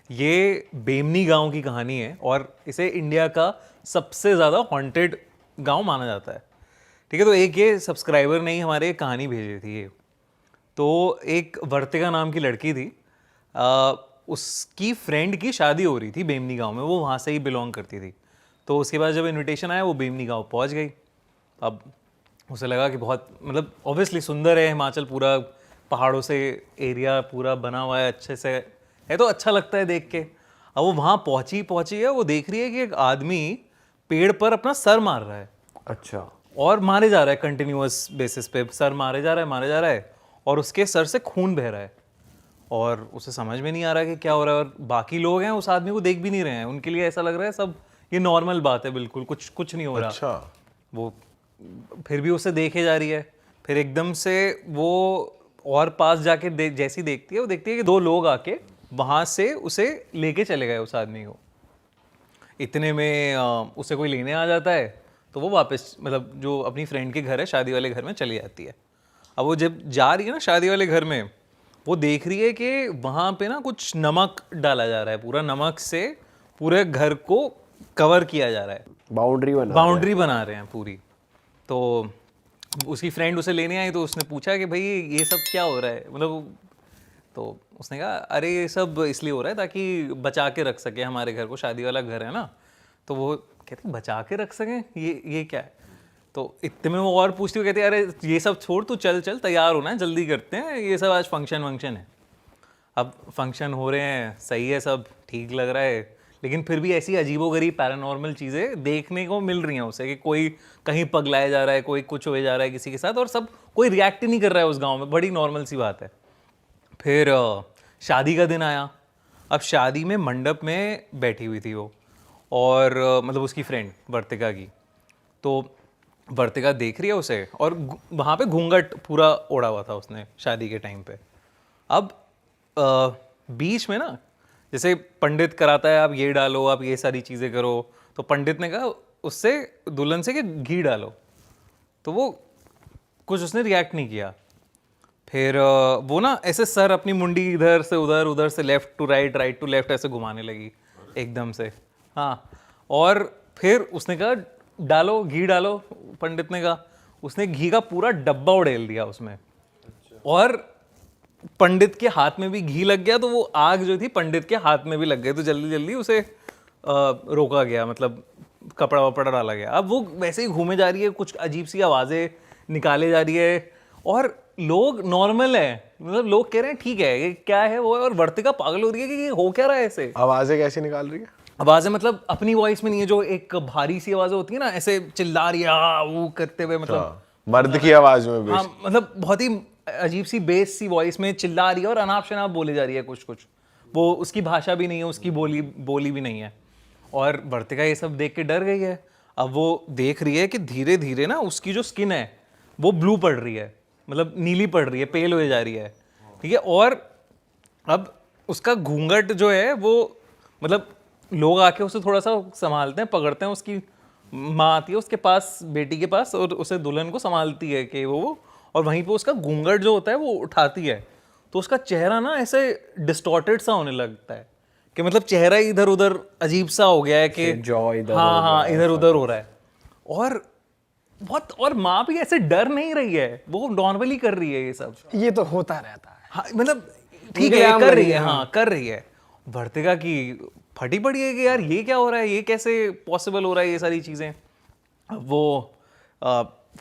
ये बेमनी गांव की कहानी है और इसे इंडिया का सबसे ज़्यादा हॉन्टेड गांव माना जाता है। ठीक है, तो एक ये सब्सक्राइबर ने ही हमारे एक कहानी भेजी थी। ये तो एक वर्तिका नाम की लड़की थी। उसकी फ्रेंड की शादी हो रही थी बेमनी गांव में, वो वहाँ से ही बिलोंग करती थी। तो उसके बाद जब इनविटेशन आया वो बेमनी गांव पहुँच गई। अब उसे लगा कि बहुत मतलब ऑब्वियसली सुंदर है हिमाचल, पूरा पहाड़ों से एरिया पूरा बना हुआ है, अच्छे से है, तो अच्छा लगता है देख के। अब वो वहाँ पहुंची है, वो देख रही है कि एक आदमी पेड़ पर अपना सर मार रहा है। अच्छा। और मारे जा रहा है कंटिन्यूअस बेसिस पे, सर मारे जा रहा है और उसके सर से खून बह रहा है और उसे समझ में नहीं आ रहा कि क्या हो रहा है। और बाकी लोग हैं उस आदमी को देख भी नहीं रहे हैं, उनके लिए ऐसा लग रहा है सब ये नॉर्मल बात है, बिल्कुल कुछ नहीं हो रहा। अच्छा। वो फिर भी उसे देखे जा रही है। फिर एकदम से वो और पास जाके जैसी देखती है, वो देखती है कि दो लोग आके वहां से उसे लेके चले गए उस आदमी को। इतने में उसे कोई लेने आ जाता है, तो वो वापस मतलब जो अपनी फ्रेंड के घर है, शादी वाले घर में चली जाती है। अब वो जब जा रही है ना शादी वाले घर में, वो देख रही है कि वहाँ पे ना कुछ नमक डाला जा रहा है, पूरा नमक से पूरे घर को कवर किया जा रहा है, बाउंड्री बना रहे हैं पूरी। तो उसकी फ्रेंड उसे लेने आई तो उसने पूछा कि भाई ये सब क्या हो रहा है, मतलब तो उसने कहा अरे ये सब इसलिए हो रहा है ताकि बचा के रख सके हमारे घर को, शादी वाला घर है ना। तो वो कहते बचा के रख सकें, ये क्या है। तो इतने में वो और पूछती हुई कहती है अरे ये सब छोड़, तू चल तैयार होना है, जल्दी करते हैं, ये सब आज फंक्शन है। अब फंक्शन हो रहे हैं, सही है, सब ठीक लग रहा है, लेकिन फिर भी ऐसी अजीबोगरीब पैरानॉर्मल चीज़ें देखने को मिल रही हैं उसे कि कोई कहीं पगलाया जा रहा है, कोई कुछ हो जा रहा है किसी के साथ, और सब कोई रिएक्ट नहीं कर रहा है उस गांव में, बड़ी नॉर्मल सी बात है। फिर शादी का दिन आया। अब शादी में मंडप में बैठी हुई थी वो, और मतलब उसकी फ्रेंड वर्तिका की। तो वर्तिका देख रही है उसे, और वहाँ पे घूंघट पूरा ओढ़ा हुआ था उसने शादी के टाइम पे। अब बीच में ना जैसे पंडित कराता है, आप ये डालो, आप ये सारी चीज़ें करो, तो पंडित ने कहा उससे दुल्हन से कि घी डालो, तो वो कुछ उसने रिएक्ट नहीं किया। फिर वो ना ऐसे सर अपनी मुंडी इधर से उधर, उधर से left to right, right to left ऐसे घुमाने लगी एकदम से। हाँ, और फिर उसने कहा डालो घी डालो, पंडित ने कहा। उसने घी का पूरा डब्बा उड़ेल दिया उसमें, और पंडित के हाथ में भी घी लग गया, तो वो आग जो थी पंडित के हाथ में भी लग गई, तो जल्दी जल्दी उसे रोका गया, मतलब कपड़ा वपड़ा डाला गया। अब वो वैसे ही घूमे जा रही है, कुछ अजीब सी आवाज़ें निकाले जा रही है, और लोग नॉर्मल है, मतलब लोग कह रहे हैं ठीक है ये क्या है वो है, और वर्तिका पागल हो रही है कि ये हो क्या रहा है ऐसे। आवाजें कैसे निकाल रही है? आवाजें मतलब अपनी वॉइस में नहीं है, जो एक भारी सी आवाज़ होती है ना, ऐसे चिल्ला रही है वो करते हुए, मतलब मर्द की आवाज में। हाँ, मतलब बहुत ही अजीब सी बेस सी वॉइस में चिल्ला रही है और अनाप शनाप बोले जा रही है कुछ कुछ। वो उसकी भाषा भी नहीं है, उसकी बोली भी नहीं है। और वर्तिका ये सब देख के डर गई है। अब वो देख रही है कि धीरे धीरे ना उसकी जो स्किन है वो ब्लू पड़ रही है, मतलब नीली पड़ रही है, पेल हो जा रही है। ठीक है, और अब उसका घूंघट जो है वो, मतलब लोग आके उसे थोड़ा सा संभालते हैं, पकड़ते हैं, उसकी माँ आती है उसके पास, बेटी के पास, और उसे दुल्हन को संभालती है कि वो, और वहीं पे उसका घूंघट जो होता है वो उठाती है, तो उसका चेहरा ना ऐसे डिस्टॉर्टेड सा होने लगता है, कि मतलब चेहरा इधर उधर अजीब सा हो गया है कि हाँ इधर उधर हो रहा है। और बहुत, और माँ भी ऐसे डर नहीं रही है, वो नॉर्मली कर रही है ये सब। ये तो होता रहता है। हाँ, मतलब ठीक है कर रही है, हाँ कर रही है। वर्तिका की फटी पड़ी है कि यार ये क्या हो रहा है, ये कैसे पॉसिबल हो रहा है ये सारी चीज़ें। वो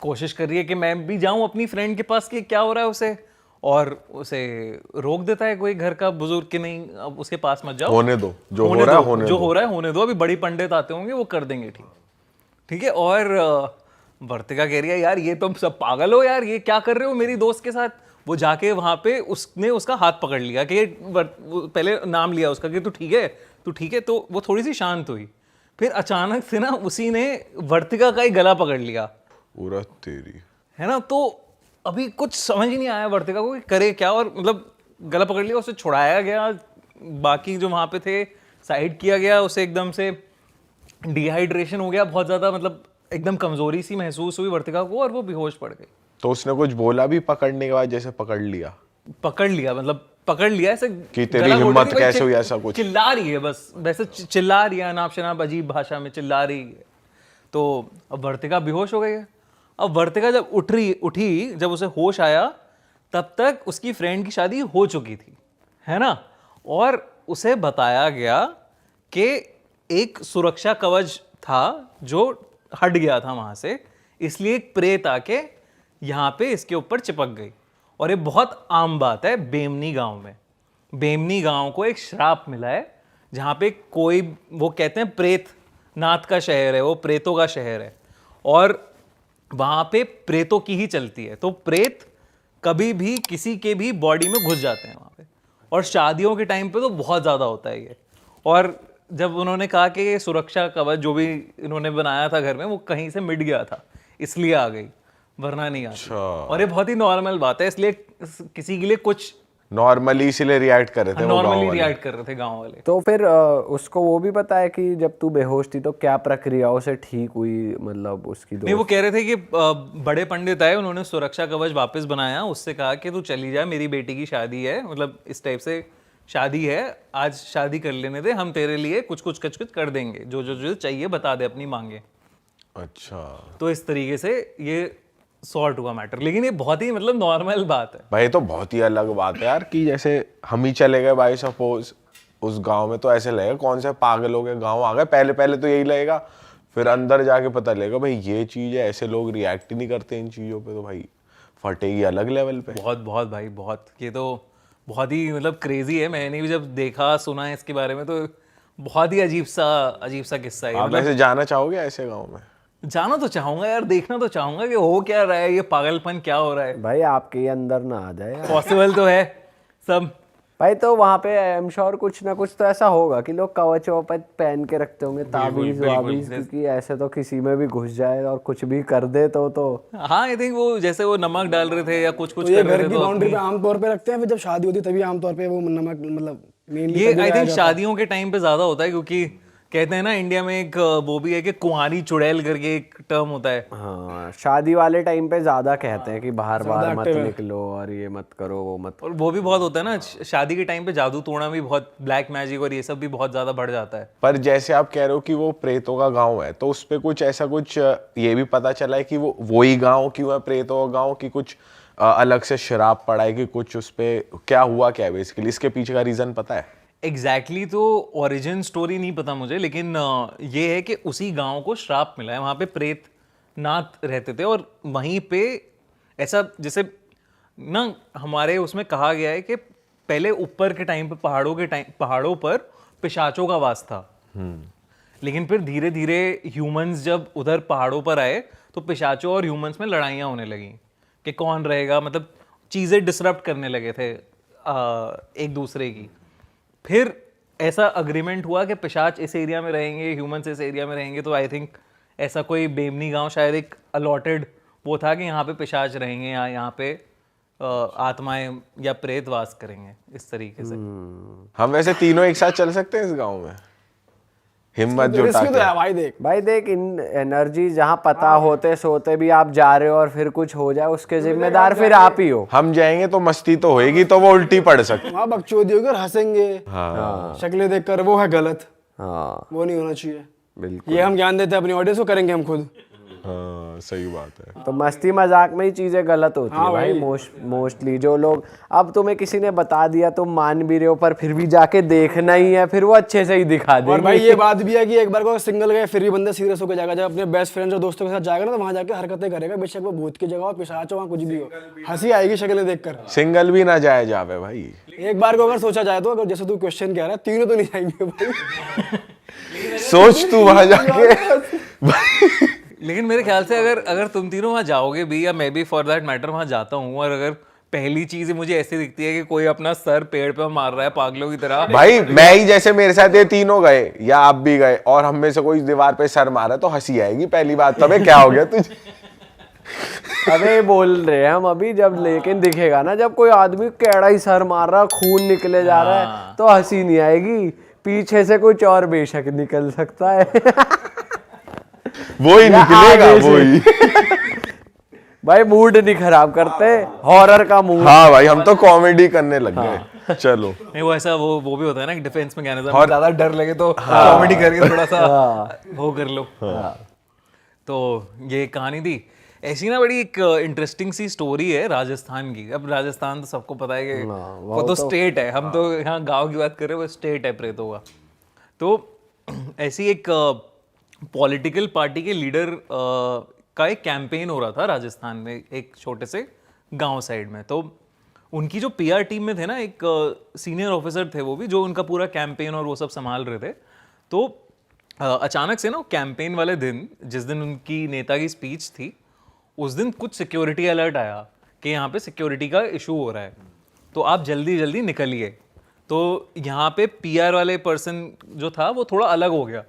कोशिश कर रही है कि मैं भी जाऊं अपनी फ्रेंड के पास कि क्या हो रहा है उसे, और उसे रोक देता है कोई घर का बुजुर्ग कि नहीं अब उसके पास मत जाओ, होने दो, जो हो रहा है होने दो, अभी बड़ी पंडित आते होंगे वो कर देंगे ठीक। ठीक है, और वर्तिका कह रही है यार ये तुम सब पागल हो यार, ये क्या कर रहे हो मेरी दोस्त के साथ। वो जाके वहां पे उसने उसका हाथ पकड़ लिया कि पहले नाम लिया उसका कि तू ठीक है, तो वो थोड़ी सी शांत हुई। फिर अचानक से ना उसी ने वर्तिका का ही गला पकड़ लिया पूरा, तेरी है ना। तो अभी कुछ समझ ही नहीं आया वर्तिका को कि करे क्या, और मतलब गला पकड़ लिया, उसे छुड़ाया गया, बाकी जो वहां पे थे साइड किया गया, उसे एकदम से डिहाइड्रेशन हो गया बहुत ज्यादा, मतलब एकदम कमजोरी सी महसूस हुई वर्तिका को, और वो बेहोश पड़ गई। तो उसने कुछ बोला भी पकड़ने के बाद, जैसे पकड़ लिया मतलब पकड़ लिया ऐसे कि तेरी गला घोट हिम्मत रही, भाई कैसे हुई, ऐसा कुछ चिल्ला रही है बस, वैसे चिल्ला रही है अनाप शनाप अजीब भाषा में चिल्ला रही है। तो अब वर्तिका बेहोश हो गई है। अब वर्तिका जब उठी जब उसे होश आया तब तक उसकी फ्रेंड की शादी हो चुकी थी, है ना। और उसे बताया गया कि एक सुरक्षा कवच था जो हट गया था वहां से, इसलिए एक प्रेत आके यहाँ पे इसके ऊपर चिपक गई। और ये बहुत आम बात है बेमनी गांव में। बेमनी गांव को एक श्राप मिला है जहाँ पे कोई, वो कहते हैं प्रेत नाथ का शहर है, वो प्रेतों का शहर है और वहां पे प्रेतों की ही चलती है। तो प्रेत कभी भी किसी के भी बॉडी में घुस जाते हैं वहां पे, और शादियों के टाइम पे तो बहुत ज्यादा होता है ये। और जब उन्होंने कहा कि ये सुरक्षा कवच जो भी इन्होंने बनाया था घर में वो कहीं से मिट गया था इसलिए आ गई, वरना नहीं आती। और ये बहुत ही नॉर्मल बात है, इसलिए किसी के लिए कुछ नॉर्मली इसीलिए रिएक्ट कर रहे थे, नॉर्मली रिएक्ट कर रहे थे गांव वाले। तो फिर उसको वो भी पता है कि जब तू बेहोश थी तो क्या प्रक्रियाओं से ठीक हुई, मतलब उसकी नहीं, वो कह रहे थे कि बड़े पंडित आए, उन्होंने सुरक्षा कवच वापस बनाया, उससे कहा कि तू चली जा, मेरी बेटी की शादी है, मतलब इस टाइप से शादी है, आज शादी कर लेने दे, हम तेरे लिए कुछ कुछ कर देंगे, जो जो जो चाहिए बता दे, अपनी मांगे। अच्छा, तो इस तरीके से ये सॉर्ट हुआ मैटर। लेकिन ये बहुत ही मतलब नॉर्मल बात है भाई। तो बहुत ही अलग बात है यार कि जैसे हम ही चले गए भाई सपोज उस गांव में, तो ऐसे लगेगा कौन से पागल हो गए गांव आ गए, पहले पहले तो यही लगेगा, फिर अंदर जाके पता लगेगा भाई ये चीज है, ऐसे लोग रिएक्ट ही नहीं करते इन चीजों पे, तो भाई फटेगी अलग लेवल पे। बहुत बहुत भाई बहुत, ये तो बहुत ही मतलब क्रेजी है। मैंने भी जब देखा सुना है इसके बारे में तो बहुत ही अजीब सा किस्सा है। आप ऐसे जाना चाहोगे ऐसे गाँव में? जाना तो चाहूंगा यार, देखना तो चाहूंगा कि हो क्या रहा है, ये पागलपन क्या हो रहा है। भाई आपके अंदर ना आ जाए पॉसिबल तो है सब भाई। तो वहाँ पे आई एम श्योर कुछ ना कुछ तो ऐसा होगा कि लोग कवच ववच पहन के रखते होंगे, ताबीज वाबीज, क्योंकि ऐसे तो किसी में भी घुस जाए और कुछ भी कर दे तो हाँ आई थिंक वो जैसे वो नमक डाल रहे थे या कुछ तो कर ये रहे घर थे की तो बाउंड्री पे आमतौर पे रखते हैं, फिर जब शादी होती है तभी आमतौर पे वो नमक मतलब मेनली ये आई थिंक शादियों के टाइम पे ज्यादा होता है, क्योंकि कहते हैं ना इंडिया में एक वो भी है कि कुंवारी चुड़ैल करके एक टर्म होता है। हाँ, शादी वाले टाइम पे ज्यादा कहते हैं कि बाहर बाहर मत निकलो और ये मत करो वो मत। और वो भी बहुत होता है ना शादी के टाइम पे, जादू टोना भी बहुत, ब्लैक मैजिक और ये सब भी बहुत ज्यादा बढ़ जाता है। पर जैसे आप कह रहे हो कि वो प्रेतों का गांव है, तो उस पे कुछ ऐसा कुछ ये भी पता चला है कि वो वही गांव क्यों है प्रेतों का गांव, की कुछ अलग से शराब पड़ा है कि कुछ, उस पे क्या हुआ क्या बेसिकली, इसके पीछे का रीजन पता है? एग्जैक्टली तो ओरिजिन स्टोरी नहीं पता मुझे, लेकिन ये है कि उसी गांव को श्राप मिला है, वहाँ पे प्रेत नाथ रहते थे और वहीं पे ऐसा जैसे ना हमारे उसमें कहा गया है कि पहले ऊपर के टाइम पे पहाड़ों पर पिशाचों का वास था, लेकिन फिर धीरे धीरे ह्यूमंस जब उधर पहाड़ों पर आए तो पिशाचों और ह्यूमंस में लड़ाइयाँ होने लगी कि कौन रहेगा, मतलब चीज़ें डिसरप्ट करने लगे थे एक दूसरे की। फिर ऐसा अग्रीमेंट हुआ कि पिशाच इस एरिया में रहेंगे, ह्यूमंस इस एरिया में रहेंगे, तो आई थिंक ऐसा कोई बेमनी गांव शायद एक अलॉटेड वो था कि यहाँ पे पिशाच रहेंगे या यहाँ पे आत्माएं या प्रेत वास करेंगे, इस तरीके से। हम वैसे तीनों एक साथ चल सकते हैं इस गांव में? हिम्मत जुटा तो है भाई देख इन एनर्जी जहाँ पता होते सोते भी आप जा रहे हो और फिर कुछ हो जाए उसके जिम्मेदार फिर आप ही हो। हम जाएंगे तो मस्ती तो होएगी, तो वो उल्टी पड़ सकती। वहाँ बकचोदी होगी और हंसेंगे, हाँ शक्लें देखकर, वो है गलत, हाँ वो नहीं होना चाहिए। बिल्कुल, ये हम ज्ञान देते हैं अपनी ऑडियंस को, करेंगे हम खुद। हाँ सही बात है। तो मस्ती मजाक में ही चीजें गलत होती है भाई मोस्टली। जो लोग, अब तुम्हें किसी ने बता दिया तुम मान भी रहे हो पर फिर भी जाके देखना ही है, फिर वो अच्छे से ही दिखा देंगे। और भाई ये बात भी है कि एक बार को सिंगल गए फिर भी बंदा सीरियस होकर जाएगा, जब अपने बेस्ट फ्रेंड्स और दोस्तों के साथ जाएगा ना तो वहाँ जाके हरकतें करेगा, बेशक वो भूत की जगह हो, पिशाच हो, वहाँ कुछ भी हो, हंसी आएगी शक्लें देखकर। सिंगल भी ना जाए जावे भाई। एक बार को अगर सोचा जाए तो, अगर जैसे तू क्वेश्चन कह रहा है, तीनों तो नहीं जाएंगे भाई। सोच तू वहां जाके लेकिन मेरे ख्याल से अगर तुम तीनों वहां जाओगे भी, या मैं भी फॉर दैट मैटर वहां जाता हूँ, और अगर पहली चीज मुझे ऐसी दिखती है कि कोई अपना सर पेड़ पे मार रहा है पागलों की तरह, भाई मैं ही जैसे मेरे साथ ये तीनों गए या आप भी गए और हम में से कोई दीवार पे सर मारा तो हंसी आएगी पहली बात। तबे क्या हो गया तुझे? अबे बोल रहे हैं हम अभी, जब लेकिन दिखेगा ना जब कोई आदमी कैड़ा ही सर मार रहा, खून निकले जा रहा है, तो हंसी नहीं आएगी, पीछे से कुछ और बेशक निकल सकता है। वो ही निकलेगा वो ही। भाई मूड नहीं खराब करते, हॉरर का मूड। हाँ भाई हम तो कॉमेडी करने लग गए। चलो नहीं वो ऐसा वो भी होता है ना कि डिफेंस मैकेनिज्म, और- ज्यादा डर लगे तो कॉमेडी करके थोड़ा सा वो कर लो। तो ये कहानी थी ऐसी ना, बड़ी एक इंटरेस्टिंग सी स्टोरी है राजस्थान की। अब राजस्थान तो सबको पता है कि वो तो स्टेट है, हम तो यहाँ गांव की बात कर रहे हैं, वो स्टेट है प्रेतों का। तो ऐसी एक पॉलिटिकल पार्टी के लीडर का एक कैंपेन हो रहा था राजस्थान में, एक छोटे से गांव साइड में। तो उनकी जो पीआर टीम में थे ना, एक सीनियर ऑफिसर थे वो भी, जो उनका पूरा कैंपेन और वो सब संभाल रहे थे। तो अचानक से ना कैंपेन वाले दिन, जिस दिन उनकी नेता की स्पीच थी, उस दिन कुछ सिक्योरिटी अलर्ट आया कि यहाँ पे सिक्योरिटी का इशू हो रहा है, तो आप जल्दी जल्दी निकलिए। तो यहाँ पे पीआर वाले पर्सन जो था वो थोड़ा अलग हो गया।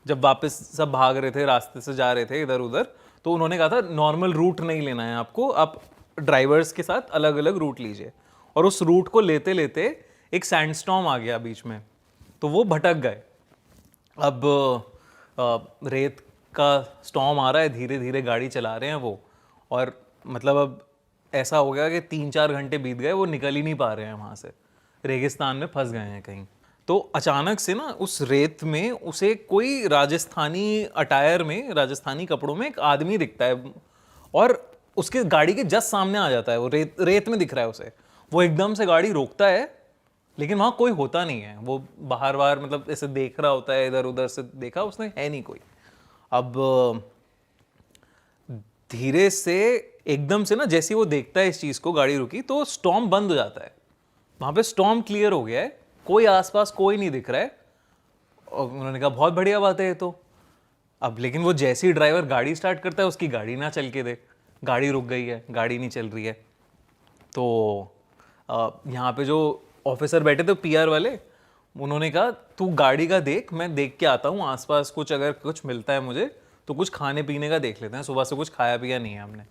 जब वापस सब भाग रहे थे, रास्ते से जा रहे थे इधर उधर, तो उन्होंने कहा था नॉर्मल रूट नहीं लेना है आपको, आप ड्राइवर्स के साथ अलग अलग रूट लीजिए। और उस रूट को लेते लेते एक सैंडस्टॉर्म आ गया बीच में, तो वो भटक गए। अब रेत का स्टॉर्म आ रहा है, धीरे धीरे गाड़ी चला रहे हैं वो, और मतलब अब ऐसा हो गया कि 3-4 घंटे बीत गए, वो निकल ही नहीं पा रहे हैं वहाँ से, रेगिस्तान में फंस गए हैं कहीं। तो अचानक से ना उस रेत में उसे कोई राजस्थानी अटायर में, राजस्थानी कपड़ों में एक आदमी दिखता है, और उसके गाड़ी के जस्ट सामने आ जाता है वो, रेत में दिख रहा है उसे। वो एकदम से गाड़ी रोकता है, लेकिन वहाँ कोई होता नहीं है। वो बाहर मतलब ऐसे देख रहा होता है, इधर उधर से देखा उसने, है नहीं कोई। अब धीरे से एकदम से ना जैसे ही वो देखता है इस चीज़ को, गाड़ी रुकी, तो स्टॉर्म बंद हो जाता है। वहाँ पे स्टॉर्म क्लियर हो गया है, कोई आसपास कोई नहीं दिख रहा है। और उन्होंने कहा बहुत बढ़िया बात है ये तो। अब लेकिन वो जैसे ही ड्राइवर गाड़ी स्टार्ट करता है, उसकी गाड़ी ना चल के दे, गाड़ी रुक गई है, गाड़ी नहीं चल रही है। तो यहाँ पे जो ऑफिसर बैठे थे पीआर वाले, उन्होंने कहा तू गाड़ी का देख, मैं देख के आता हूँ आसपास, कुछ अगर कुछ मिलता है मुझे तो कुछ खाने पीने का देख लेते हैं, सुबह से कुछ खाया पिया नहीं है हमने।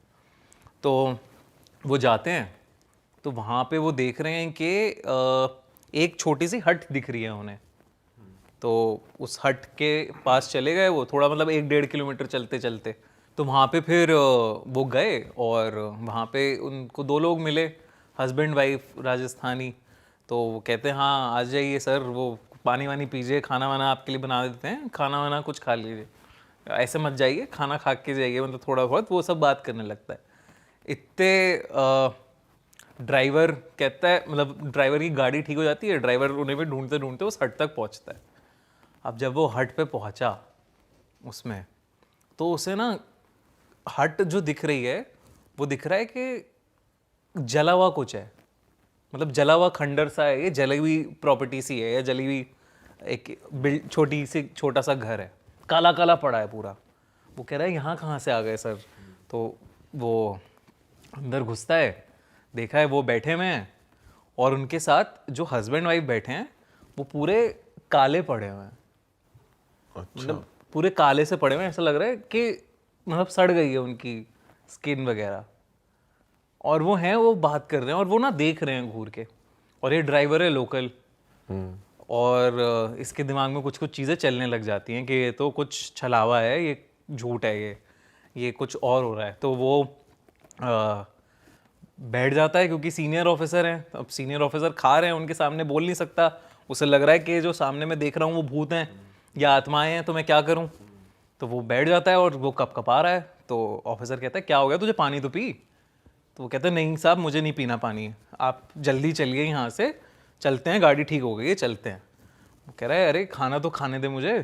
तो वो जाते हैं, तो वहाँ पे वो देख रहे हैं कि एक छोटी सी हट दिख रही है उन्हें। तो उस हट के पास चले गए वो, थोड़ा मतलब 1-1.5 किलोमीटर चलते चलते। तो वहाँ पे फिर वो गए, और वहाँ पे उनको 2 लोग मिले, हस्बैंड वाइफ राजस्थानी। तो वो कहते हैं हाँ आ जाइए सर, वो पानी वानी पीजिए, खाना वाना आपके लिए बना देते हैं, खाना वाना कुछ खा लीजिए, ऐसे मत जाइए, खाना खा के जाइए, मतलब थोड़ा बहुत वो सब बात करने लगता है। इतने ड्राइवर कहता है, मतलब ड्राइवर की गाड़ी ठीक हो जाती है, ड्राइवर उन्हें भी ढूंढते ढूंढते उस हट तक पहुंचता है। अब जब वो हट पे पहुंचा उसमें, तो उसे ना हट जो दिख रही है, वो दिख रहा है कि जला हुआ कुछ है, मतलब जला हुआ खंडर सा है, ये जली हुई प्रॉपर्टी सी है, या जली हुई एक छोटा सा घर है, काला काला पड़ा है पूरा। वो कह रहा है यहाँ कहाँ से आ गए सर? तो वो अंदर घुसता है, देखा है वो बैठे हुए हैं, और उनके साथ जो हस्बैंड वाइफ बैठे हैं वो पूरे काले पड़े हुए हैं। मतलब पूरे काले से पड़े हुए हैं, ऐसा लग रहा है कि मतलब सड़ गई है उनकी स्किन वगैरह। और वो हैं, वो बात कर रहे हैं, और वो ना देख रहे हैं घूर के। और ये ड्राइवर है लोकल, और इसके दिमाग में कुछ कुछ चीज़ें चलने लग जाती हैं कि ये तो कुछ छलावा है, ये झूठ है, ये कुछ और हो रहा है। तो वो बैठ जाता है, क्योंकि सीनियर ऑफिसर हैं। अब सीनियर ऑफिसर खा रहे हैं, उनके सामने बोल नहीं सकता। उसे लग रहा है कि जो सामने मैं देख रहा हूँ वो भूत हैं या आत्माएं हैं, तो मैं क्या करूँ। तो वो बैठ जाता है, और वो कपकपा रहा है। तो ऑफिसर कहता है क्या हो गया तुझे, पानी तो पी। तो वो कहता है नहीं साहब, मुझे नहीं पीना पानी, आप जल्दी चलिए यहाँ से, चलते हैं, गाड़ी ठीक हो गई है, चलते हैं। वो कह रहा है अरे खाना तो खाने दे मुझे।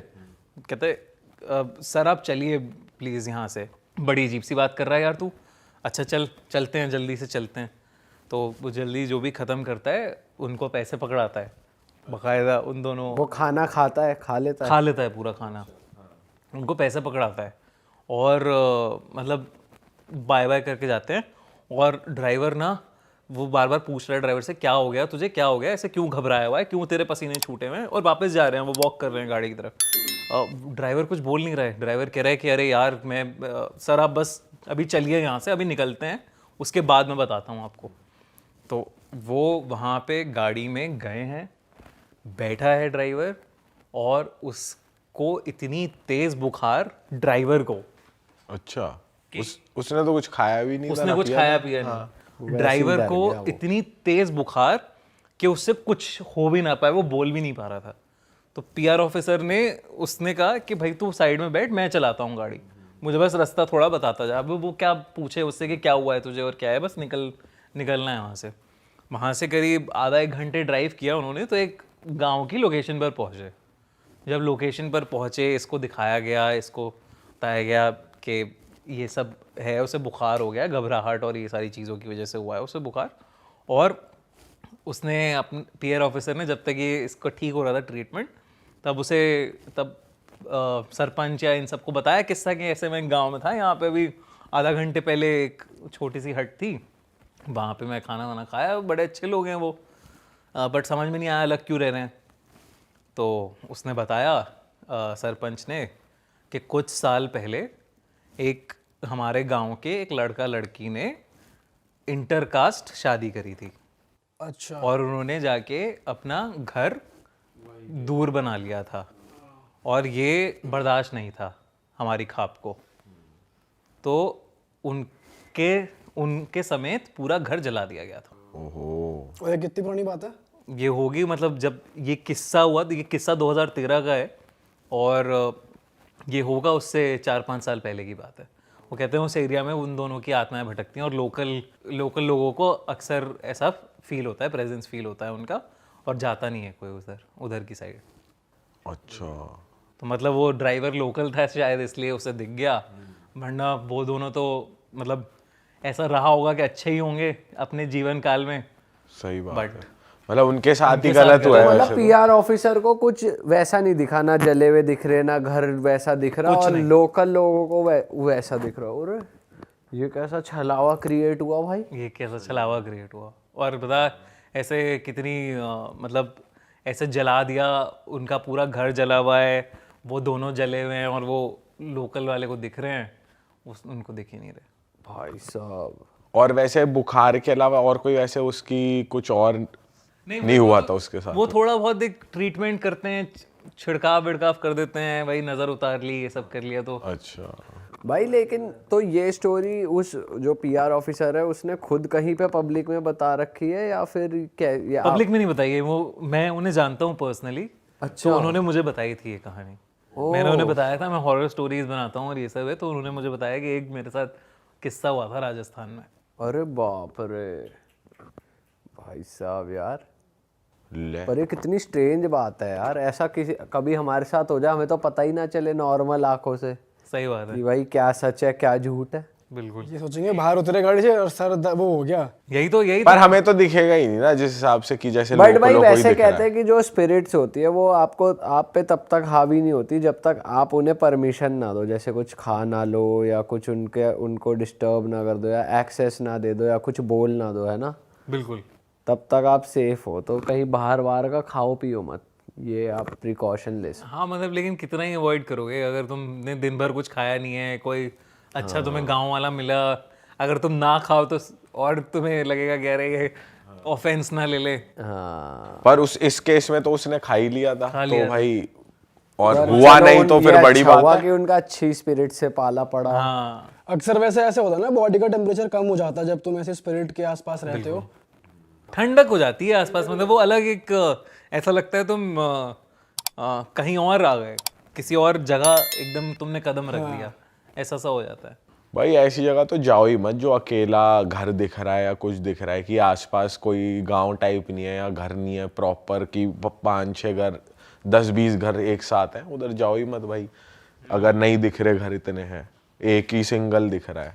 कहते हैं सर आप चलिए प्लीज़ यहाँ से, बड़ी अजीब सी बात कर रहा है यार तू। अच्छा चलते हैं, जल्दी से चलते हैं। तो वो जल्दी जो भी ख़त्म करता है, उनको पैसे पकड़ाता है बाकायदा उन दोनों। वो खाना खाता है, खा लेता है पूरा खाना, उनको पैसे पकड़ाता है, और मतलब बाय बाय करके जाते हैं। और ड्राइवर ना वो बार बार पूछ रहा है ड्राइवर से क्या हो गया तुझे, क्या हो गया, ऐसे क्यों घबराया हुआ है, क्यों तेरे पसीने छूटे हुए हैं। और वापस जा रहे हैं, वो वॉक कर रहे हैं गाड़ी की तरफ। ड्राइवर कुछ बोल नहीं रहा है। ड्राइवर कह रहा है कि अरे यार मैं सर आप बस अभी चलिए यहाँ से, अभी निकलते हैं, उसके बाद मैं बताता हूँ आपको। तो वो वहाँ पे गाड़ी में गए हैं, बैठा है ड्राइवर, और उसको इतनी तेज बुखार ड्राइवर को, अच्छा उसने तो कुछ खाया भी नहीं था, उसने कुछ खाया पिया नहीं। ड्राइवर को इतनी तेज बुखार कि उससे कुछ हो भी ना पाए, वो बोल भी नहीं पा रहा था। तो पीआर ऑफिसर ने उसने कहा कि भाई तू साइड में बैठ, मैं चलाता हूँ गाड़ी, मुझे बस रास्ता थोड़ा बताता जा। अब वो क्या पूछे उससे कि क्या हुआ है तुझे और क्या है, बस निकलना है वहाँ से। वहाँ से करीब आधा एक घंटे ड्राइव किया उन्होंने, तो एक गांव की लोकेशन पर पहुँचे। जब लोकेशन पर पहुँचे, इसको दिखाया गया, इसको बताया गया कि ये सब है, उसे बुखार हो गया, घबराहट और ये सारी चीज़ों की वजह से हुआ है उसे बुखार। और उसने अपने पीआर ऑफिसर ने जब तक ये इसको ठीक हो रहा था ट्रीटमेंट, तब सरपंच या इन सबको बताया किस्सा कि ऐसे मैं गांव में था, यहाँ पे अभी आधा घंटे पहले एक छोटी सी हट थी, वहाँ पे मैं खाना वाना खाया, बड़े अच्छे लोग हैं वो, बट समझ में नहीं आया अलग क्यों रह रहे हैं। तो उसने बताया सरपंच ने कि कुछ साल पहले एक हमारे गांव के एक लड़का लड़की ने इंटरकास्ट शादी करी थी, अच्छा। और उन्होंने जाके अपना घर दूर बना लिया था, और ये बर्दाश्त नहीं था हमारी खाप को, तो उनके समेत पूरा घर जला दिया गया था। ओहो। और ये कितनी पुरानी बात है? ये होगी, मतलब जब ये किस्सा हुआ तो ये किस्सा 2013 का है, और ये होगा उससे 4-5 साल पहले की बात है। वो कहते हैं उस एरिया में उन दोनों की आत्माएं भटकती हैं, और लोकल लोगों को अक्सर ऐसा फील होता है, प्रेजेंस फील होता है उनका, और जाता नहीं है कोई उधर की साइड। अच्छा। तो मतलब वो ड्राइवर लोकल था शायद, इसलिए उसे दिख गया, वरना वो दोनों तो मतलब ऐसा रहा होगा कि अच्छे ही होंगे अपने जीवन काल में। सही बात But- है, मतलब उनके साथ ही उनके साथ गलत हुआ है मतलब वैसे तो। पीआर ऑफिसर को कुछ वैसा नहीं दिखा, ना जले हुए दिख रहे, ना घर वैसा दिख रहा, और लोकल लोगों को वैसा दिख रहा। और ये कैसा छलावा क्रिएट हुआ भाई। ये कैसा छलावा क्रिएट हुआ, और बता ऐसे कितनी मतलब ऐसे जला दिया, उनका पूरा घर जला हुआ है, वो दोनों जले हुए हैं, और वो लोकल वाले को दिख रहे हैं, उनको दिख ही नहीं रहे। भाई साहब। और वैसे बुखार के अलावा और कोई वैसे उसकी कुछ और नहीं हुआ था उसके साथ? वो थोड़ा बहुत एक ट्रीटमेंट करते हैं, छिड़काव विड़काव कर देते हैं, वही नज़र उतार ली, ये सब कर लिया तो। अच्छा भाई लेकिन तो ये स्टोरी उस जो पीआर ऑफिसर है उसने खुद कहीं पे पब्लिक में बता रखी है, या फिर क्या या पब्लिक में नहीं बताई है वो, मैं उन्हें जानता हूँ पर्सनली। अच्छा। तो उन्होंने मुझे बताई थी ये कहानी, मैंने उन्हें बताया था मैं हॉरर स्टोरीज बनाता हूँ और ये सब है, तो उन्होंने मुझे बताया कि एक मेरे साथ किस्सा हुआ था राजस्थान में। अरे बाप रे भाई साहब यार, ले। पर ये कितनी स्ट्रेंज बात है यार, ऐसा किसी कभी हमारे साथ हो जाए, हमें तो पता ही ना चले नॉर्मल आंखों से सही बात है, कि भाई क्या सच है क्या झूठ है। बिल्कुल ये सोचेंगे बाहर उतरे गाड़ी से और सर वो हो गया। यही पर हमें तो दिखेगा ही नहीं ना जिस हिसाब से कि जैसे बट भाई लोगों को ही वैसे दिख रहा कहते हैं कि जो स्पिरिट्स होती है वो आपको आप पे तब तक हावी नहीं होती जब तक आप उन्हें परमिशन ना दो, जैसे कुछ खा ना लो या कुछ उनको डिस्टर्ब ना कर दो या एक्सेस ना दे दो या कुछ बोल ना दो, है ना, बिल्कुल। तब तक आप सेफ हो। तो कहीं बाहर का खाओ पियो मत, ये आप प्रिकॉशन ले सकते। हाँ मतलब लेकिन कितना ही अवॉइड करोगे, अगर तुमने दिन भर कुछ खाया नहीं है, कोई अच्छा तुम्हें गांव वाला मिला, अगर तुम ना खाओ तो और तुम्हें लगेगा कह रहे ये ऑफेंस ना ले ले। हाँ पर इस केस में तो उसने खा ही लिया था, खा तो लिया था। भाई और पर हुआ चलो नहीं तो ये फिर बड़ी अच्छा हुआ बात है। कि उनका अच्छी स्पिरिट से पाला पड़ा। हाँ अक्सर वैसे ऐसे होता है ना, बॉडी का टेम्परेचर कम हो जाता है जब तुम ऐसे स्पिरिट के आसपास रहते हो। ठंडक हो जाती है आसपास, मतलब वो अलग एक ऐसा लगता है तुम कहीं और आ गए, किसी और जगह एकदम तुमने कदम रख दिया, ऐसा सा हो जाता है। भाई ऐसी जगह तो जाओ ही मत जो अकेला घर दिख रहा है या कुछ दिख रहा है कि आसपास कोई गांव टाइप नहीं है या घर नहीं है प्रॉपर कि 5-6 घर 10-20 घर एक साथ हैं, उधर जाओ ही मत भाई। अगर नहीं दिख रहे घर इतने हैं, एक ही सिंगल दिख रहा है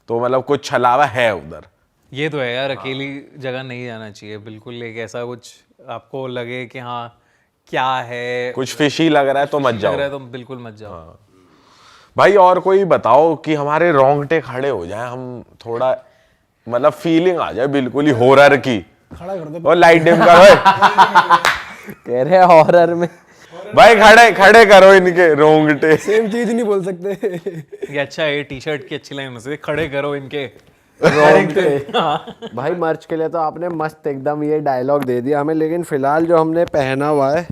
तो मतलब कुछ छलावा है उधर। ये तो है यार, अकेली जगह नहीं जाना चाहिए बिल्कुल। एक ऐसा कुछ आपको लगे कि हाँ क्या है, कुछ फिशी लग रहा है तो मत लग जाओ रहा है तो बिल्कुल मत जाओ। भाई। और कोई बताओ कि हमारे रोंगटे खड़े हो जाए, हम थोड़ा मतलब फीलिंग आ जाए बिल्कुल ही हॉरर की। खड़ा कर दो और लाइट डिम करो कह रहे हॉरर में भाई, खड़े करो इनके रोंगटे। सेम चीज नहीं बोल सकते। ये अच्छा है, टी शर्ट की अच्छी लाइन उसे खड़े करो इनके। भाई मर्च के लिए तो आपने मस्त एकदम ये डायलॉग दे दिया हमें, लेकिन फिलहाल जो हमने पहना हुआ है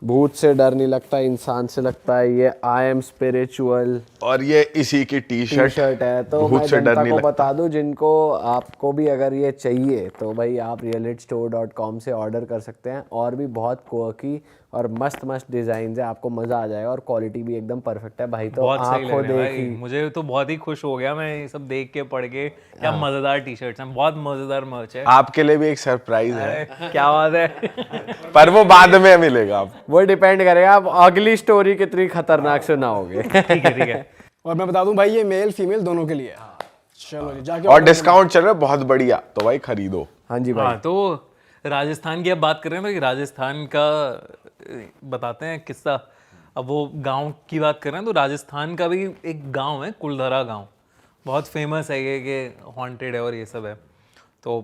भूत से डर नहीं लगता, इंसान से लगता है। ये आई एम स्पिरिचुअल और ये इसी की टी शर्ट शर्ट है। तो भूत मैं से डर जनता नहीं को लगता। बता दूं, जिनको आपको भी अगर ये चाहिए तो भाई आप realitstore.com से ऑर्डर कर सकते हैं। और भी बहुत क्वर्की और मस्त मस्त डिजाइन है, आपको मजा आ जाएगा। और क्वालिटी भी एकदम परफेक्ट है भाई। तो बहुत सही आंखों लग रहा है देखी। भाई, मुझे तो बहुत ही खुश हो गया मैं ये सब देख के पढ़ के। क्या मजेदार टी शर्ट्स हैं, बहुत मजेदार मर्च है। आपके लिए भी एक सरप्राइज है, अरे, क्या बात है। पर वो बाद में मिलेगा आप। वो डिपेंड करेगा आप अगली स्टोरी कितनी खतरनाक सुनाओगे। ठीक है ठीक है। और मैं बता दूं भाई, ये मेल फीमेल दोनों के लिए है। चलो जी, जाके और order डिस्काउंट चल रहा है बहुत बढ़िया, तो भाई खरीदो। हाँ जी भाई। हाँ, तो राजस्थान की अब बात कर रहे हैं तो कि राजस्थान का बताते हैं किस्सा। अब वो गांव की बात कर रहे हैं तो राजस्थान का भी एक गांव है, कुलधरा गांव। बहुत फेमस है ये कि हॉन्टेड है और ये सब है। तो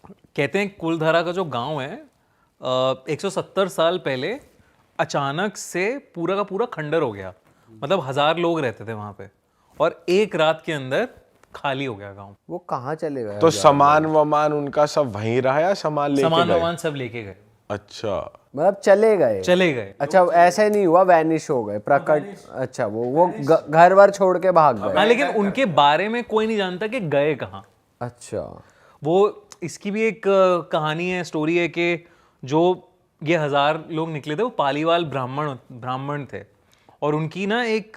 कहते हैं कुलधरा का जो गांव है 170 साल पहले अचानक से पूरा का पूरा खंडर हो गया। मतलब 1000 लोग रहते थे वहां पे और एक रात के अंदर खाली हो गया गांव। वो कहाँ चले गए? तो सामान वमान उनका सब वहीं रहा या सामान लेके सामान गए? वामान सब लेके गए, अच्छा, मतलब चले गए? चले गए। अच्छा, ऐसे नहीं हुआ वैनिश हो गए प्रकट? अच्छा, वो घर वर छोड़ के भाग गए? हाँ, लेकिन उनके बारे में कोई नहीं जानता कि गए कहाँ। अच्छा। वो इसकी भी एक कहानी है, स्टोरी है कि जो ये 1000 लोग निकले थे वो पालीवाल ब्राह्मण थे। और उनकी ना एक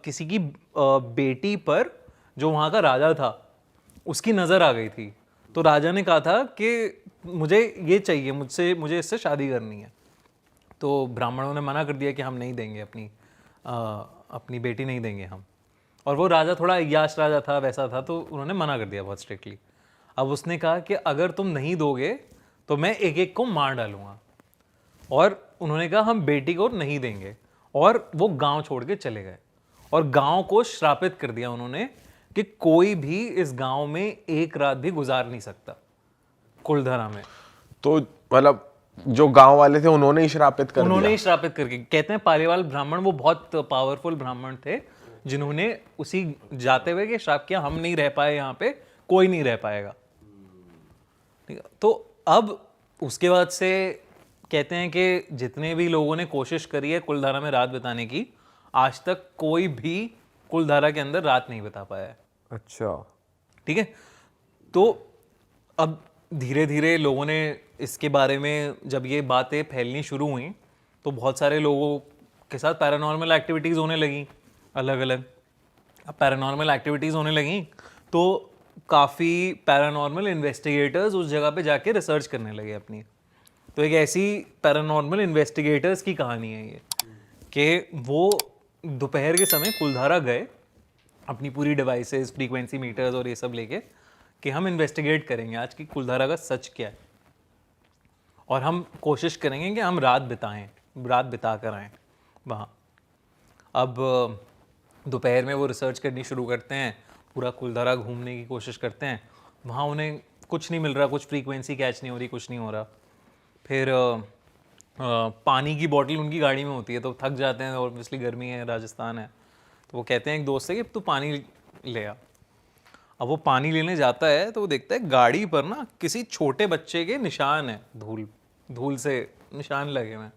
किसी की बेटी पर जो वहाँ का राजा था उसकी नज़र आ गई थी। तो राजा ने कहा था कि मुझे ये चाहिए, मुझे इससे शादी करनी है। तो ब्राह्मणों ने मना कर दिया कि हम नहीं देंगे, अपनी बेटी नहीं देंगे हम। और वो राजा थोड़ा याश राजा था, वैसा था, तो उन्होंने मना कर दिया बहुत स्ट्रिक्टली। अब उसने कहा कि अगर तुम नहीं दोगे तो मैं एक एक को मार डालूंगा। और उन्होंने कहा हम बेटी को नहीं देंगे। और वो गांव छोड़ के चले गए और गांव को श्रापित कर दिया उन्होंने कि कोई भी इस गांव में एक रात भी गुजार नहीं सकता, कुलधरा में। तो मतलब जो गांव वाले थे उन्होंने ही श्रापित कर उन्होंने दिया। ही श्रापित करके, कहते हैं पालीवाल ब्राह्मण वो बहुत पावरफुल ब्राह्मण थे जिन्होंने उसी जाते हुए कि श्राप किया हम नहीं रह पाए यहाँ पे, कोई नहीं रह पाएगा। ठीक है, तो अब उसके बाद से कहते हैं कि जितने भी लोगों ने कोशिश करी है कुलधारा में रात बिताने की, आज तक कोई भी कुलधारा के अंदर रात नहीं बिता पाया है। अच्छा। ठीक है, तो अब धीरे धीरे लोगों ने इसके बारे में जब ये बातें फैलनी शुरू हुई तो बहुत सारे लोगों के साथ पैरानॉर्मल एक्टिविटीज़ होने लगी अलग अलग। अब पैरानॉर्मल एक्टिविटीज़ होने लगी तो काफ़ी पैरानॉर्मल इन्वेस्टिगेटर्स उस जगह पे जाके रिसर्च करने लगे अपनी। तो एक ऐसी पैरानॉर्मल इन्वेस्टिगेटर्स की कहानी है ये कि वो दोपहर के समय कुलधारा गए अपनी पूरी डिवाइसेस, फ्रीक्वेंसी मीटर्स और ये सब लेके कि हम इन्वेस्टिगेट करेंगे आज की कुलधारा का सच क्या है और हम कोशिश करेंगे कि हम रात बिता कर आएँ वहाँ। अब दोपहर में वो रिसर्च करनी शुरू करते हैं, पूरा कुलधारा घूमने की कोशिश करते हैं। वहाँ उन्हें कुछ नहीं मिल रहा, कुछ फ्रीक्वेंसी कैच नहीं हो रही, कुछ नहीं हो रहा। फिर पानी की बोतल उनकी गाड़ी में होती है तो थक जाते हैं, ऑब्वियसली गर्मी है, राजस्थान है। तो वो कहते हैं एक दोस्त से कि तू पानी ले आ। अब वो पानी लेने जाता है तो वो देखता है गाड़ी पर ना किसी छोटे बच्चे के निशान है, धूल से निशान लगे हुए हैं।